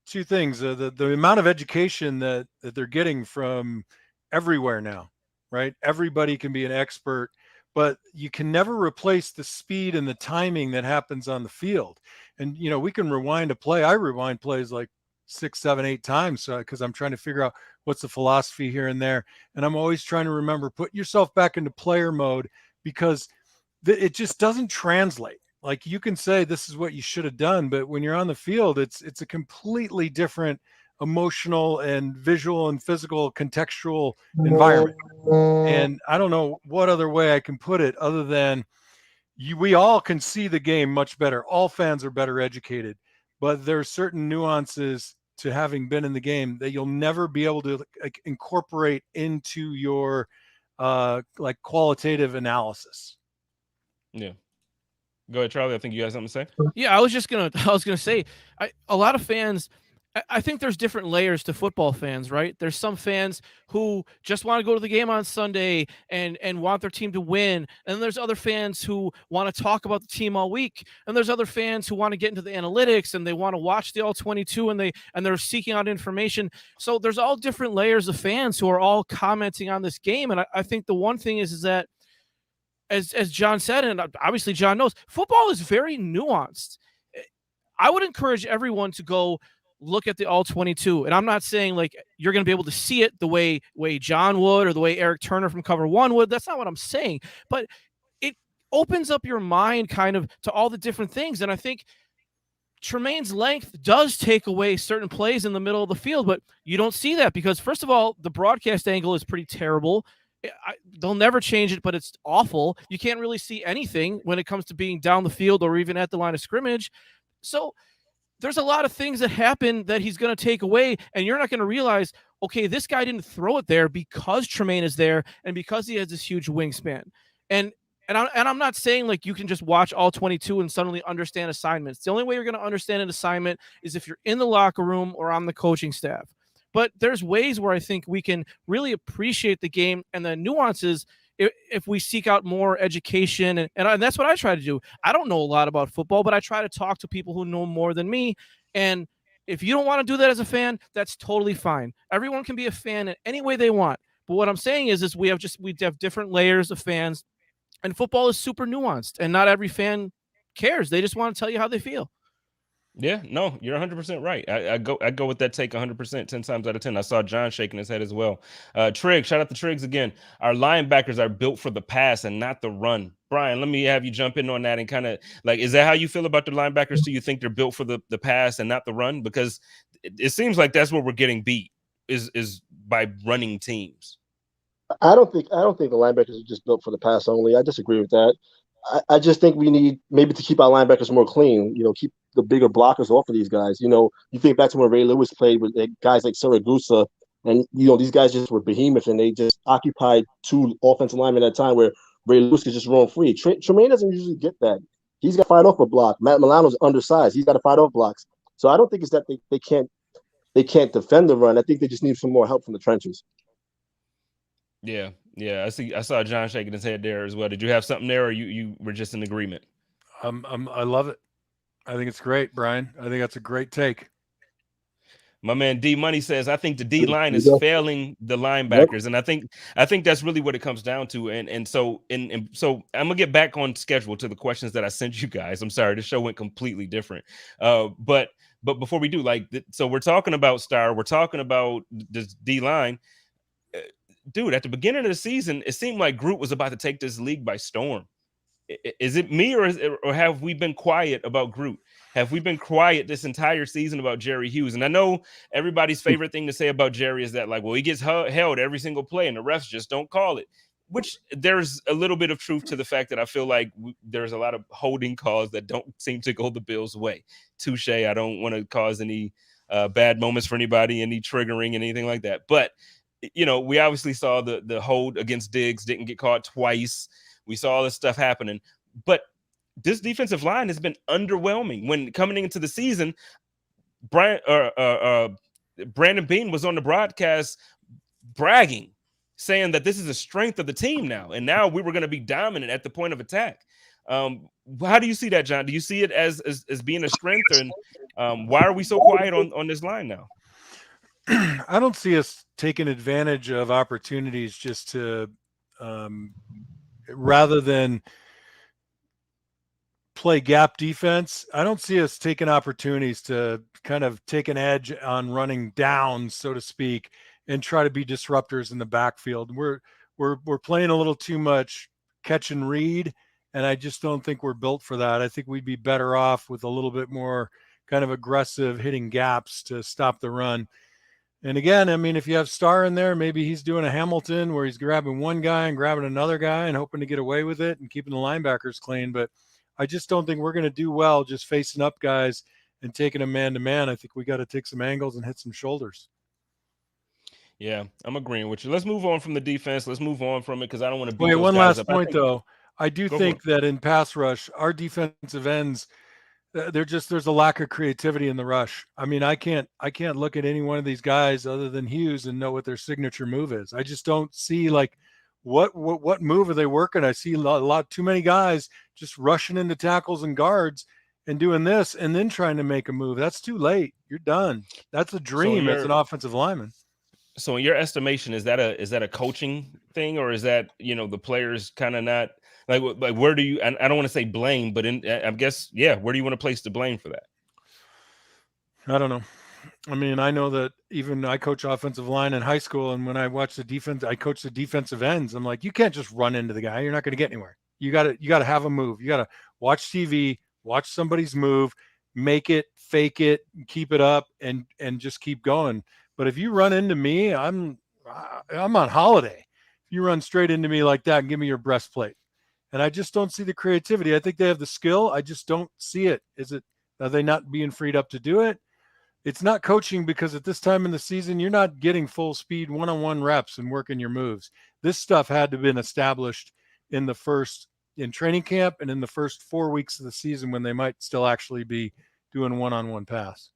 two things: the amount of education that they're getting from everywhere now, right? Everybody can be an expert, but you can never replace the speed and the timing that happens on the field. And, we can rewind a play. I rewind plays like 6, 7, 8 times because I'm trying to figure out what's the philosophy here and there. And I'm always trying to remember, put yourself back into player mode, because it just doesn't translate. Like, you can say this is what you should have done, but when you're on the field, it's a completely different emotional and visual and physical contextual environment. And I don't know what other way I can put it other than, we all can see the game much better. All fans are better educated, but there are certain nuances to having been in the game that you'll never be able to incorporate into your qualitative analysis. Yeah. Go ahead, Charlie. I think you had something to say. Yeah, I was gonna say, a lot of fans. I think there's different layers to football fans, right? There's some fans who just want to go to the game on Sunday and want their team to win, and there's other fans who want to talk about the team all week, and there's other fans who want to get into the analytics and they want to watch the all 22 and they're seeking out information. So there's all different layers of fans who are all commenting on this game, and I think the one thing is that as John said, and obviously John knows, football is very nuanced. I would encourage everyone to go look at the all 22. And I'm not saying like you're going to be able to see it the way John would or the way Eric Turner from Cover One would. That's not what I'm saying. But it opens up your mind kind of to all the different things. And I think Tremaine's length does take away certain plays in the middle of the field, but you don't see that because, first of all, the broadcast angle is pretty terrible. They'll never change it, but it's awful. You can't really see anything when it comes to being down the field or even at the line of scrimmage. So there's a lot of things that happen that he's going to take away, and you're not going to realize, okay, this guy didn't throw it there because Tremaine is there and because he has this huge wingspan. And I'm not saying like you can just watch all 22 and suddenly understand assignments. The only way you're going to understand an assignment is if you're in the locker room or on the coaching staff. But there's ways where I think we can really appreciate the game and the nuances if we seek out more education. And that's what I try to do. I don't know a lot about football, but I try to talk to people who know more than me. And if you don't want to do that as a fan, that's totally fine. Everyone can be a fan in any way they want. But what I'm saying is we have different layers of fans, and football is super nuanced, and not every fan cares. They just want to tell you how they feel. Yeah, no, you're 100% right. I go with that take 100%, 10 times out of 10. I saw John shaking his head as well. Trigg, shout out to Triggs again. Our linebackers are built for the pass and not the run. Brian, let me have you jump in on that and kind of like, is that how you feel about the linebackers? Do you think they're built for the pass and not the run? Because it seems like that's where we're getting beat is by running teams. I don't think the linebackers are just built for the pass only. I disagree with that. I just think we need maybe to keep our linebackers more clean, keep the bigger blockers off of these guys. You think back to when Ray Lewis played with guys like Siragusa, and, these guys just were behemoths, and they just occupied two offensive linemen at a time where Ray Lewis could just roam free. Tremaine doesn't usually get that. He's got to fight off a block. Matt Milano's undersized. He's got to fight off blocks. So I don't think it's that they can't defend the run. I think they just need some more help from the trenches. Yeah. I saw John shaking his head there as well. Did you have something there, or you were just in agreement? I love it. I think it's great, Brian. I think that's a great take. My man D Money says, I think the D line is failing the linebackers, and I think that's really what it comes down to. And so I'm gonna get back on schedule to the questions that I sent you guys. I'm sorry, the show went completely different. But before we do, so we're talking about Star, we're talking about this D line. Dude, at the beginning of the season, it seemed like Groot was about to take this league by storm. Is it me, or have we been quiet about Groot? Have we been quiet this entire season about Jerry Hughes? And I know everybody's favorite thing to say about Jerry is that, he gets held every single play and the refs just don't call it, which there's a little bit of truth to the fact that I feel like there's a lot of holding calls that don't seem to go the Bills' way. Touche. I don't want to cause any bad moments for anybody, any triggering, anything like that. But we obviously saw the hold against Diggs didn't get caught twice. We saw all this stuff happening, but this defensive line has been underwhelming. When coming into the season, Brandon Beane was on the broadcast bragging, saying that this is a strength of the team now, and now we were going to be dominant at the point of attack. How do you see that, John? Do you see it as being a strength, and why are we so quiet on this line now? I don't see us taking advantage of opportunities just to, rather than play gap defense. I don't see us taking opportunities to kind of take an edge on running down, so to speak, and try to be disruptors in the backfield. We're playing a little too much catch and read, and I just don't think we're built for that. I think we'd be better off with a little bit more kind of aggressive hitting gaps to stop the run. And again, I mean, if you have Starr in there, maybe he's doing a Hamilton where he's grabbing one guy and grabbing another guy and hoping to get away with it and keeping the linebackers clean. But I just don't think we're going to do well just facing up guys and taking a man-to-man. I think we got to take some angles and hit some shoulders. Yeah, I'm agreeing with you. Let's move on from the defense. Let's move on from it because I don't want to beat Wait, those one guys last up. point, though. I do think for it. that in pass rush, our defensive ends, there's a lack of creativity in the rush. I mean, I can't look at any one of these guys other than Hughes and know what their signature move is. I just don't see like what move are they working. I see a lot too many guys just rushing into tackles and guards and doing this and then trying to make a move. That's too late. You're done. That's a dream as an offensive lineman. So in your estimation, is that a coaching thing, or is that, the players kind of not like where do you, and I don't want to say blame, but I guess, yeah, where do you want to place the blame for that? I don't know. I mean, I know that even I coach offensive line in high school, and when I watch the defense, I coach the defensive ends. I'm like, you can't just run into the guy. You're not going to get anywhere. You got to have a move. You got to watch TV, watch somebody's move, make it, fake it, keep it up, and just keep going. But if you run into me, I'm on holiday. If you run straight into me like that and give me your breastplate. And I just don't see the creativity. I think they have the skill. I just don't see it. Are they not being freed up to do it? It's not coaching, because at this time in the season, you're not getting full speed one-on-one reps and working your moves. This stuff had to have been established in training camp and in the first 4 weeks of the season when they might still actually be doing one-on-one pass.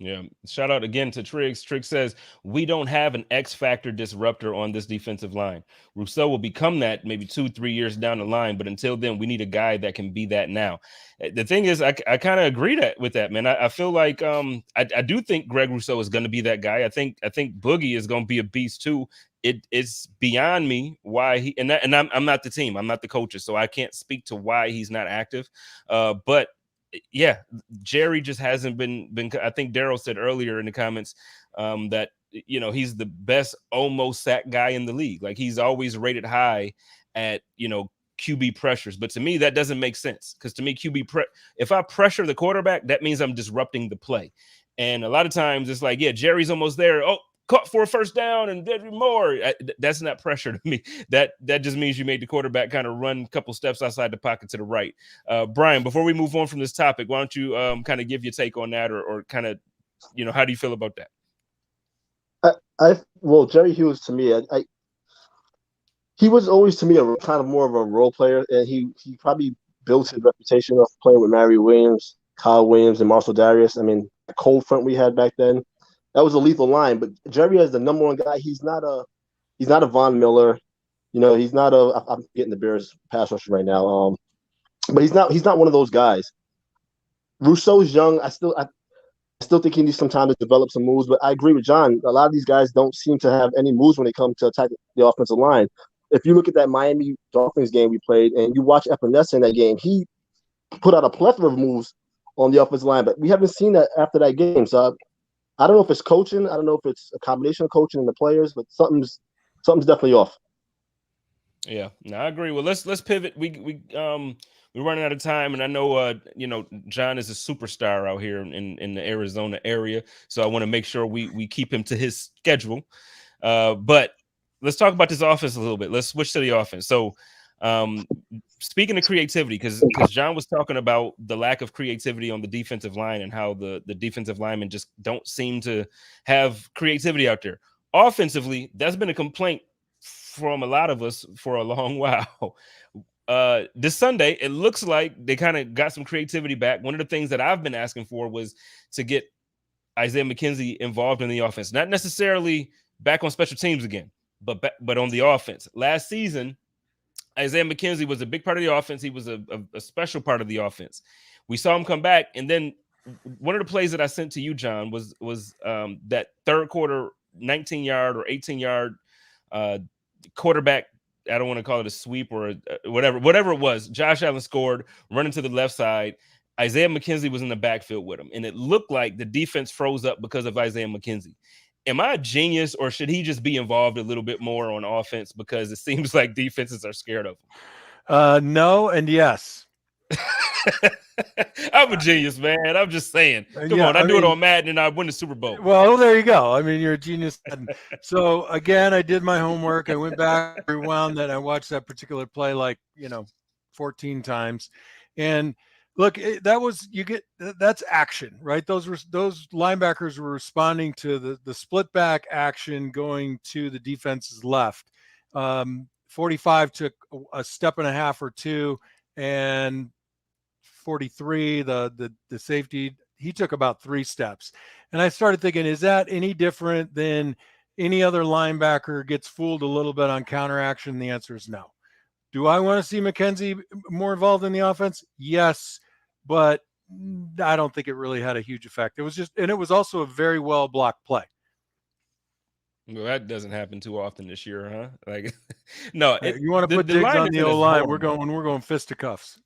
Yeah. Shout out again to Triggs. Triggs says, we don't have an X factor disruptor on this defensive line. Rousseau will become that maybe 2-3 years down the line, but until then, we need a guy that can be that now. The thing is, I kind of agree with that, man. I feel like I do think Greg Rousseau is going to be that guy. I think Boogie is going to be a beast too. It's beyond me why he and I'm not the team. I'm not the coaches, so I can't speak to why he's not active. But yeah, Jerry just hasn't been. I think Daryl said earlier in the comments that he's the best almost sack guy in the league. Like, he's always rated high at QB pressures. But to me, that doesn't make sense, because to me, if I pressure the quarterback, that means I'm disrupting the play. And a lot of times it's like, yeah, Jerry's almost there. Oh, caught for a first down and did more. That's not pressure to me. That just means you made the quarterback kind of run a couple steps outside the pocket to the right. Brian, before we move on from this topic, why don't you kind of give your take on that, or kind of, how do you feel about that? Well, Jerry Hughes, to me, he was always, to me, a kind of more of a role player, and he probably built his reputation off playing with Mary Williams, Kyle Williams, and Marcel Darius. I mean, the cold front we had back then, that was a lethal line. But Jerry is the number one guy. He's not a Von Miller, he's not I'm getting the Bears pass rusher right now. But he's not one of those guys. Rousseau's young. I still think he needs some time to develop some moves. But I agree with John. A lot of these guys don't seem to have any moves when they come to attack the offensive line. If you look at that Miami Dolphins game we played, and you watch Epinesa in that game, he put out a plethora of moves on the offensive line. But we haven't seen that after that game. So I don't know if it's coaching. I don't know if it's a combination of coaching and the players, but something's definitely off. Yeah, no, I agree. Well, let's pivot. We're running out of time, and I know John is a superstar out here in the Arizona area, so I want to make sure we keep him to his schedule. But let's talk about this offense a little bit. Let's switch to the offense. So, speaking of creativity, because John was talking about the lack of creativity on the defensive line and how the defensive linemen just don't seem to have creativity out there. Offensively, that's been a complaint from a lot of us for a long while. This Sunday, it looks like they kind of got some creativity back. One of the things that I've been asking for was to get Isaiah McKenzie involved in the offense, not necessarily back on special teams again, but on the offense. Last season, Isaiah McKenzie was a big part of the offense. He was a special part of the offense. We saw him come back, and then one of the plays that I sent to you, John, was that third quarter 19-yard or 18-yard quarterback. I don't want to call it a sweep or whatever it was. Josh Allen scored, running to the left side. Isaiah McKenzie was in the backfield with him, and it looked like the defense froze up because of Isaiah McKenzie. Am I a genius, or should he just be involved a little bit more on offense, because it seems like defenses are scared of him? No and yes. I'm a genius, man. I'm just saying. Come Yeah, on, I do it on Madden and I win the Super Bowl. Well, there you go. I mean, you're a genius. So again, I did my homework. I went back, rewound that. I watched that particular play 14 times, and look, that's action, right? Those linebackers were responding to the split back action going to the defense's left. 45 took a step and a half or two, and 43, the safety, he took about 3 steps. And I started thinking, is that any different than any other linebacker gets fooled a little bit on counteraction? The answer is no. Do I want to see McKenzie more involved in the offense? Yes, but I don't think it really had a huge effect. It was also a very well blocked play. Well, that doesn't happen too often this year, huh? Like, no. You want to put Diggs on the O-line, we're going fisticuffs.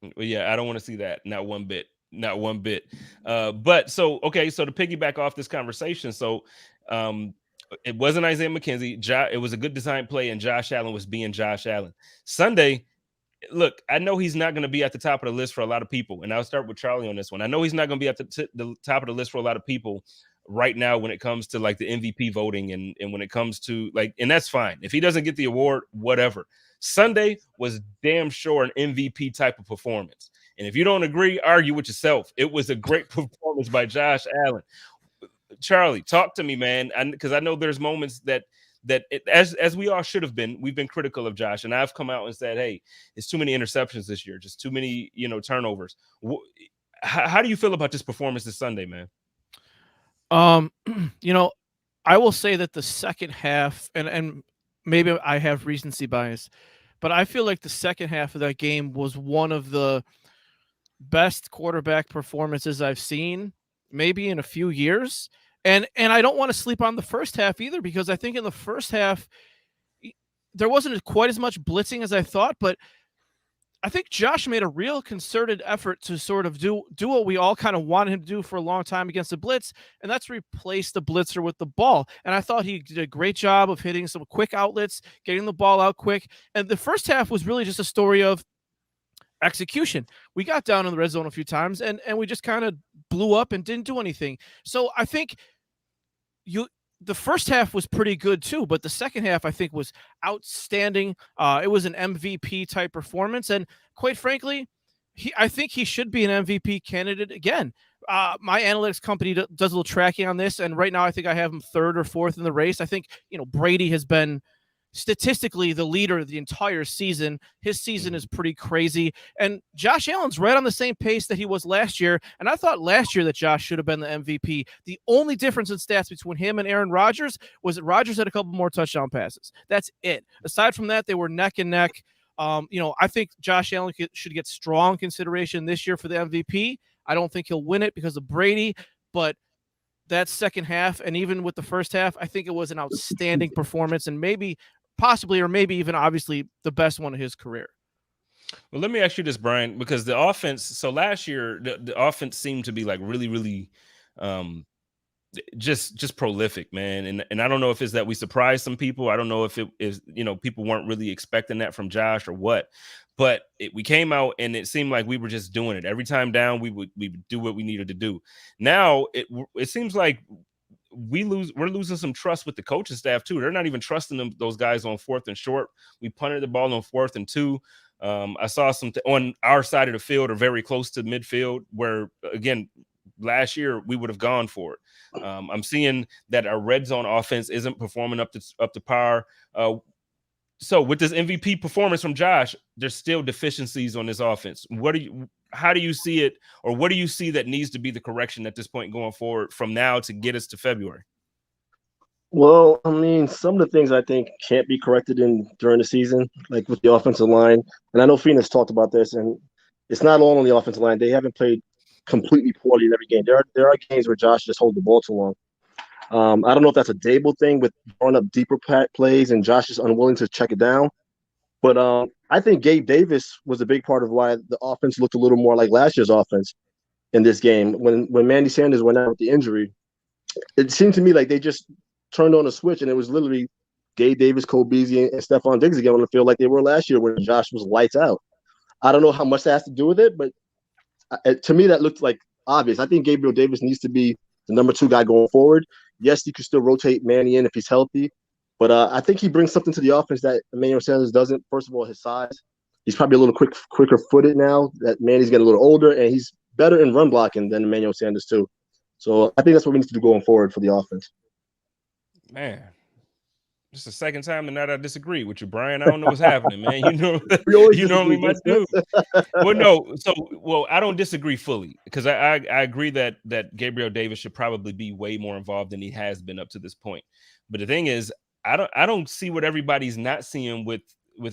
Well, yeah, I don't want to see that. Not one bit. Not one bit. But so to piggyback off this conversation, so it wasn't Isaiah McKenzie. It was a good design play, and Josh Allen was being Josh Allen. Sunday, look, I know he's not going to be at the top of the list for a lot of people, and I'll start with Charlie on this one. I know he's not going to be at the top of the list for a lot of people right now when it comes to like the MVP voting and when it comes to and that's fine. If he doesn't get the award, whatever. Sunday was damn sure an MVP type of performance. And if you don't agree, argue with yourself. It was a great performance by Josh Allen. Charlie, talk to me, man. Because I know there's moments that as we all should have been, we've been critical of Josh. And I've come out and said, hey, it's too many interceptions this year, just too many, turnovers. How do you feel about this performance this Sunday, man? I will say that the second half, and maybe I have recency bias, but I feel like the second half of that game was one of the best quarterback performances I've seen maybe in a few years. And I don't want to sleep on the first half either, because I think in the first half, there wasn't quite as much blitzing as I thought, but I think Josh made a real concerted effort to sort of do what we all kind of wanted him to do for a long time against the blitz, and that's replace the blitzer with the ball. And I thought he did a great job of hitting some quick outlets, getting the ball out quick. And the first half was really just a story of execution. We got down in the red zone a few times, and we just kind of blew up and didn't do anything. So I think the first half was pretty good too, but the second half I think was outstanding. It was an MVP type performance, and quite frankly, I think he should be an MVP candidate again. My analytics company does a little tracking on this, and right now I think I have him 3rd or 4th in the race. I think Brady has been statistically the leader of the entire season. His season is pretty crazy, and Josh Allen's right on the same pace that he was last year. And I thought last year that Josh should have been the MVP. The only difference in stats between him and Aaron Rodgers was that Rodgers had a couple more touchdown passes. That's it. Aside from that, they were neck and neck. I think Josh Allen should get strong consideration this year for the MVP. I don't think he'll win it because of Brady, but that second half, and even with the first half, I think it was an outstanding performance, and possibly, or maybe even obviously the best one of his career. Well, let me ask you this, Brian, because the offense, so last year, the offense seemed to be like really, really just prolific, man. And I don't know if it's that we surprised some people. I don't know if it is, people weren't really expecting that from Josh or what, but we came out and it seemed like we were just doing it. Every time down, we would do what we needed to do. Now it seems like we're losing some trust with the coaching staff too. They're not even trusting those guys on 4th and short. We punted the ball on 4th and 2. I saw something on our side of the field or very close to midfield where, again, last year we would have gone for it. I'm seeing that our red zone offense isn't performing up to par. So with this MVP performance from Josh, there's still deficiencies on this offense. How do you see it, or what do you see that needs to be the correction at this point going forward from now to get us to February? Well, I mean, some of the things I think can't be corrected during the season, like with the offensive line. And I know Phoenix talked about this, and it's not all on the offensive line. They haven't played completely poorly in every game. There are games where Josh just holds the ball too long. I don't know if that's a Dable thing with throwing up deeper plays and Josh is unwilling to check it down. But I think Gabe Davis was a big part of why the offense looked a little more like last year's offense in this game. When Mandy Sanders went out with the injury, it seemed to me like they just turned on a switch, and it was literally Gabe Davis, Cole Beasley, and Stephon Diggs again on the field like they were last year when Josh was lights out. I don't know how much that has to do with it, but to me, that looked like obvious. I think Gabriel Davis needs to be the number 2 guy going forward. Yes, you can still rotate Manny in if he's healthy, but I think he brings something to the offense that Emmanuel Sanders doesn't. First of all, his size. He's probably a little quicker footed now that Manny's getting a little older, and he's better in run blocking than Emmanuel Sanders too. So I think that's what we need to do going forward for the offense. Man, this is the second time tonight I disagree with you, Brian. I don't know what's happening, man. You normally my dude. Well, I don't disagree fully because I agree that Gabriel Davis should probably be way more involved than he has been up to this point. But the thing is, I don't see what everybody's not seeing with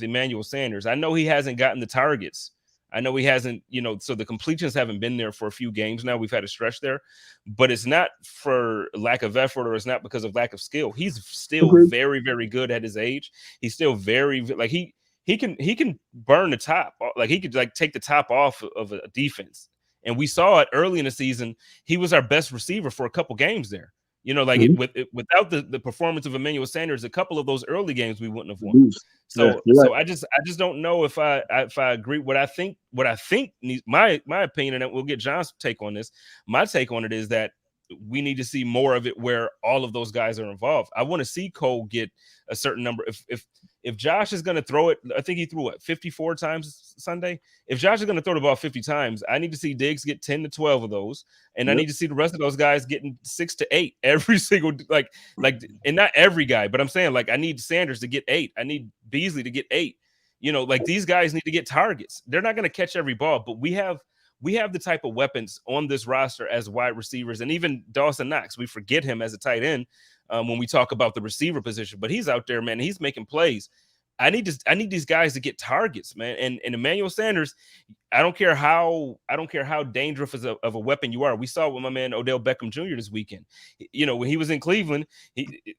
Emmanuel Sanders. I know he hasn't gotten the targets. I know he hasn't, so the completions haven't been there for a few games now. We've had a stretch there, but it's not for lack of effort or it's not because of lack of skill. He's still very, very good at his age. He's still very like he can burn the top. Like he could like take the top off of a defense. And we saw it early in the season. He was our best receiver for a couple games there. Without the performance of Emmanuel Sanders, a couple of those early games we wouldn't have won. So I just don't know if I agree. What I think needs, my opinion, and we'll get John's take on this. My take on it is that we need to see more of it where all of those guys are involved. I want to see Cole get a certain number. If Josh is going to throw it, I think he threw 54 times Sunday. If Josh is going to throw the ball 50 times, I need to see Diggs get 10 to 12 of those. And I need to see the rest of those guys getting 6 to 8 every single, and not every guy, but I'm saying I need Sanders to get 8. I need Beasley to get 8. These guys need to get targets. They're not going to catch every ball, but we have the type of weapons on this roster as wide receivers, and even Dawson Knox. We forget him as a tight end when we talk about the receiver position, but he's out there, man. And he's making plays. I need these guys to get targets, man. And Emmanuel Sanders, I don't care how dangerous of a weapon you are. We saw with my man Odell Beckham Jr. this weekend. When he was in Cleveland,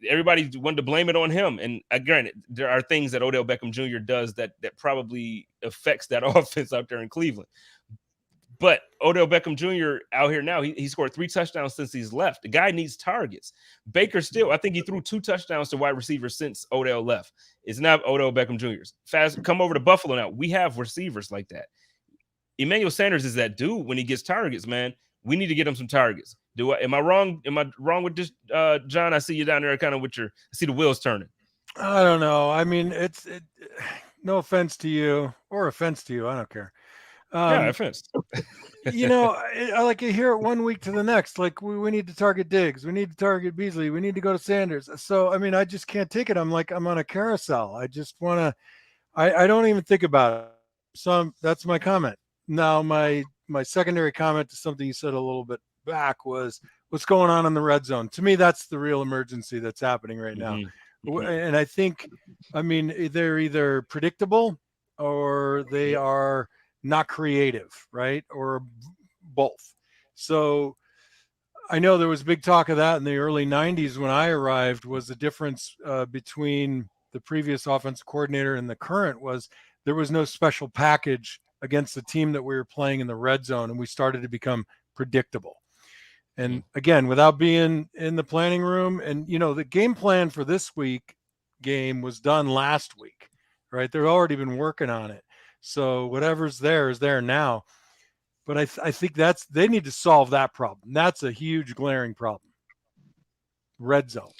everybody wanted to blame it on him. And granted, there are things that Odell Beckham Jr. does that probably affects that offense out there in Cleveland. But Odell Beckham Jr. out here now, he scored 3 touchdowns since he's left. The guy needs targets. Baker still, I think he threw 2 touchdowns to wide receivers since Odell left. It's not Odell Beckham Jr.'s. Fast, come over to Buffalo now. We have receivers like that. Emmanuel Sanders is that dude when he gets targets, man. We need to get him some targets. Am I wrong? Am I wrong with this, John? I see you down there kind of I see the wheels turning. I don't know. I mean, no offense to you or offense to you. I don't care. Offense. I like to hear it one week to the next. Like we need to target Diggs. We need to target Beasley. We need to go to Sanders. So, I mean, I just can't take it. I'm on a carousel. I just want to, I don't even think about it. So that's my comment. Now, my secondary comment to something you said a little bit back was what's going on in the red zone. To me, that's the real emergency that's happening right now. Mm-hmm. And I think, I mean, they're either predictable or they are not creative, right? Or both. So I know there was big talk of that in the early 90s when I arrived, was the difference between the previous offensive coordinator and the current was there was no special package against the team that we were playing in the red zone, and we started to become predictable. And again, without being in the planning room, and the game plan for this week game was done last week, right? They've already been working on it. So whatever's there is there now. But I think they need to solve that problem. That's a huge glaring problem. Red zone.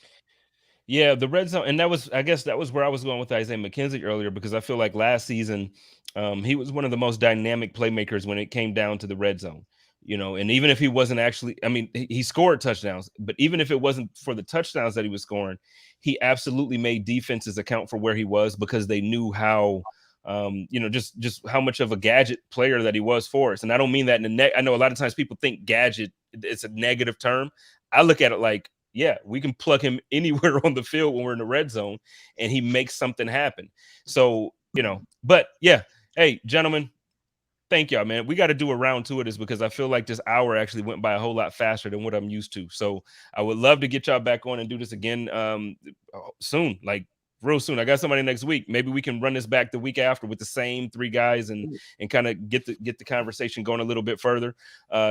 Yeah, the red zone. And I guess that was where I was going with Isaiah McKenzie earlier, because I feel like last season he was one of the most dynamic playmakers when it came down to the red zone. And even if he wasn't actually, I mean, he scored touchdowns, but even if it wasn't for the touchdowns that he was scoring, he absolutely made defenses account for where he was because they knew how, just how much of a gadget player that he was for us. And I don't mean that I know a lot of times people think gadget, it's a negative term. I look at it like, yeah, we can plug him anywhere on the field when we're in the red zone and he makes something happen. So, but yeah, hey, gentlemen, thank y'all, man. We got to do a round 2 of this because I feel like this hour actually went by a whole lot faster than what I'm used to. So I would love to get y'all back on and do this again soon, like real soon. I got somebody next week. Maybe we can run this back the week after with the same 3 guys and kind of get the conversation going a little bit further.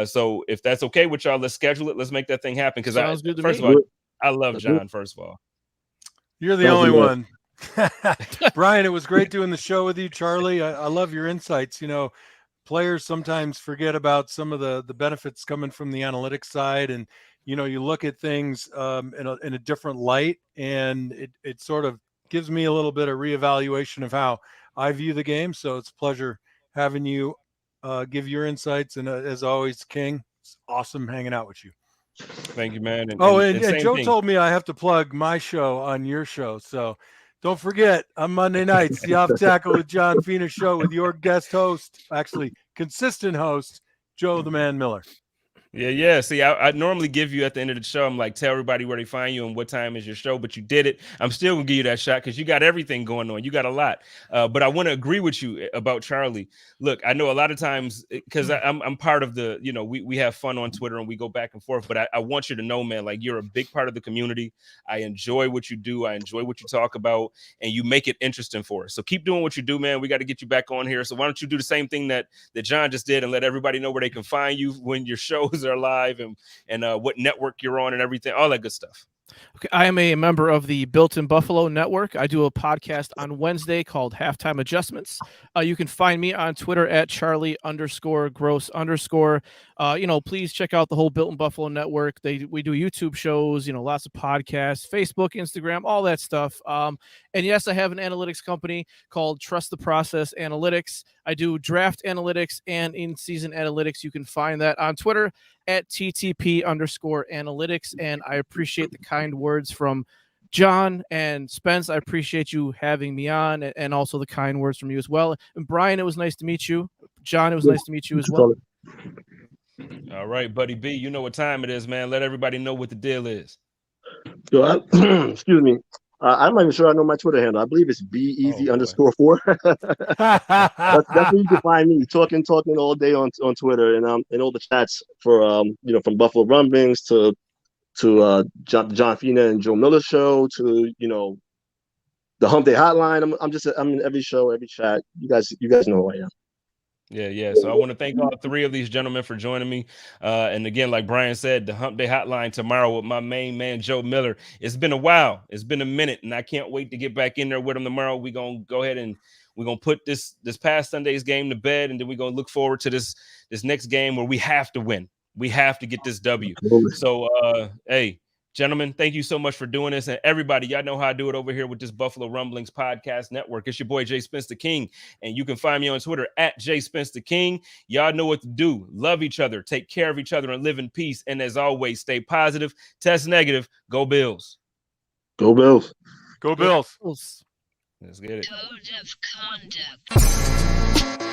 So if that's okay with y'all, let's schedule it. Let's make that thing happen. Because first of all, I love John. First of all, you're the only one. Brian, it was great doing the show with you. Charlie, I love your insights. Players sometimes forget about some of the benefits coming from the analytics side, and you look at things in a different light, and it sort of gives me a little bit of reevaluation of how I view the game. So it's a pleasure having you give your insights, and as always, King, it's awesome hanging out with you. Thank you, man. And Joe told me I have to plug my show on your show, so don't forget, on Monday nights, the Off Tackle with John Fina show with your guest host, actually consistent host, Joe the Man Miller. Yeah. See, I normally give you at the end of the show, I'm like, tell everybody where they find you and what time is your show, but you did it. I'm still going to give you that shot because you got everything going on. You got a lot. But I want to agree with you about Charlie. Look, I know a lot of times, because I'm part of the, we have fun on Twitter and we go back and forth, but I want you to know, man, like, you're a big part of the community. I enjoy what you do. I enjoy what you talk about, and you make it interesting for us. So keep doing what you do, man. We got to get you back on here. So why don't you do the same thing that John just did and let everybody know where they can find you when your shows are live, and what network you're on and everything, all that good stuff. Okay, I am a member of the Built in Buffalo network. I do a podcast on Wednesday called Halftime Adjustments. You can find me on Twitter at Charlie_Gross_. Please check out the whole Built in Buffalo network. We do YouTube shows, lots of podcasts, Facebook, Instagram, all that stuff. And yes, I have an analytics company called Trust the Process Analytics. I do draft analytics and in-season analytics. You can find that on Twitter at TTP_analytics. And I appreciate the kind words from John and Spence. I appreciate you having me on, and also the kind words from you as well. And Brian, it was nice to meet you. John, it was nice to meet you as well. All right, buddy B, you know what time it is, man. Let everybody know what the deal is. Excuse me. I'm not even sure I know my Twitter handle. I believe it's BEZ_4. That's where you can find me talking all day on Twitter, and all the chats for from Buffalo Rumblings to John Fina and Joe Miller show to the Hump Day Hotline. I'm in every show, every chat. You guys know who I am. Yeah. So I want to thank all three of these gentlemen for joining me. And again, like Brian said, the Hump Day Hotline tomorrow with my main man, Joe Miller. It's been a while. It's been a minute, and I can't wait to get back in there with him tomorrow. We're going to go ahead and we're going to put this past Sunday's game to bed, and then we're going to look forward to this next game where we have to win. We have to get this W. So, hey, gentlemen, thank you so much for doing this. And everybody, y'all know how I do it over here with this Buffalo Rumblings podcast network. It's your boy, JSpenceTheKing. And you can find me on Twitter at JSpenceTheKing. Y'all know what to do. Love each other, take care of each other, and live in peace. And as always, stay positive, test negative. Go Bills. Go Bills. Go Bills. Let's get it. Code of conduct.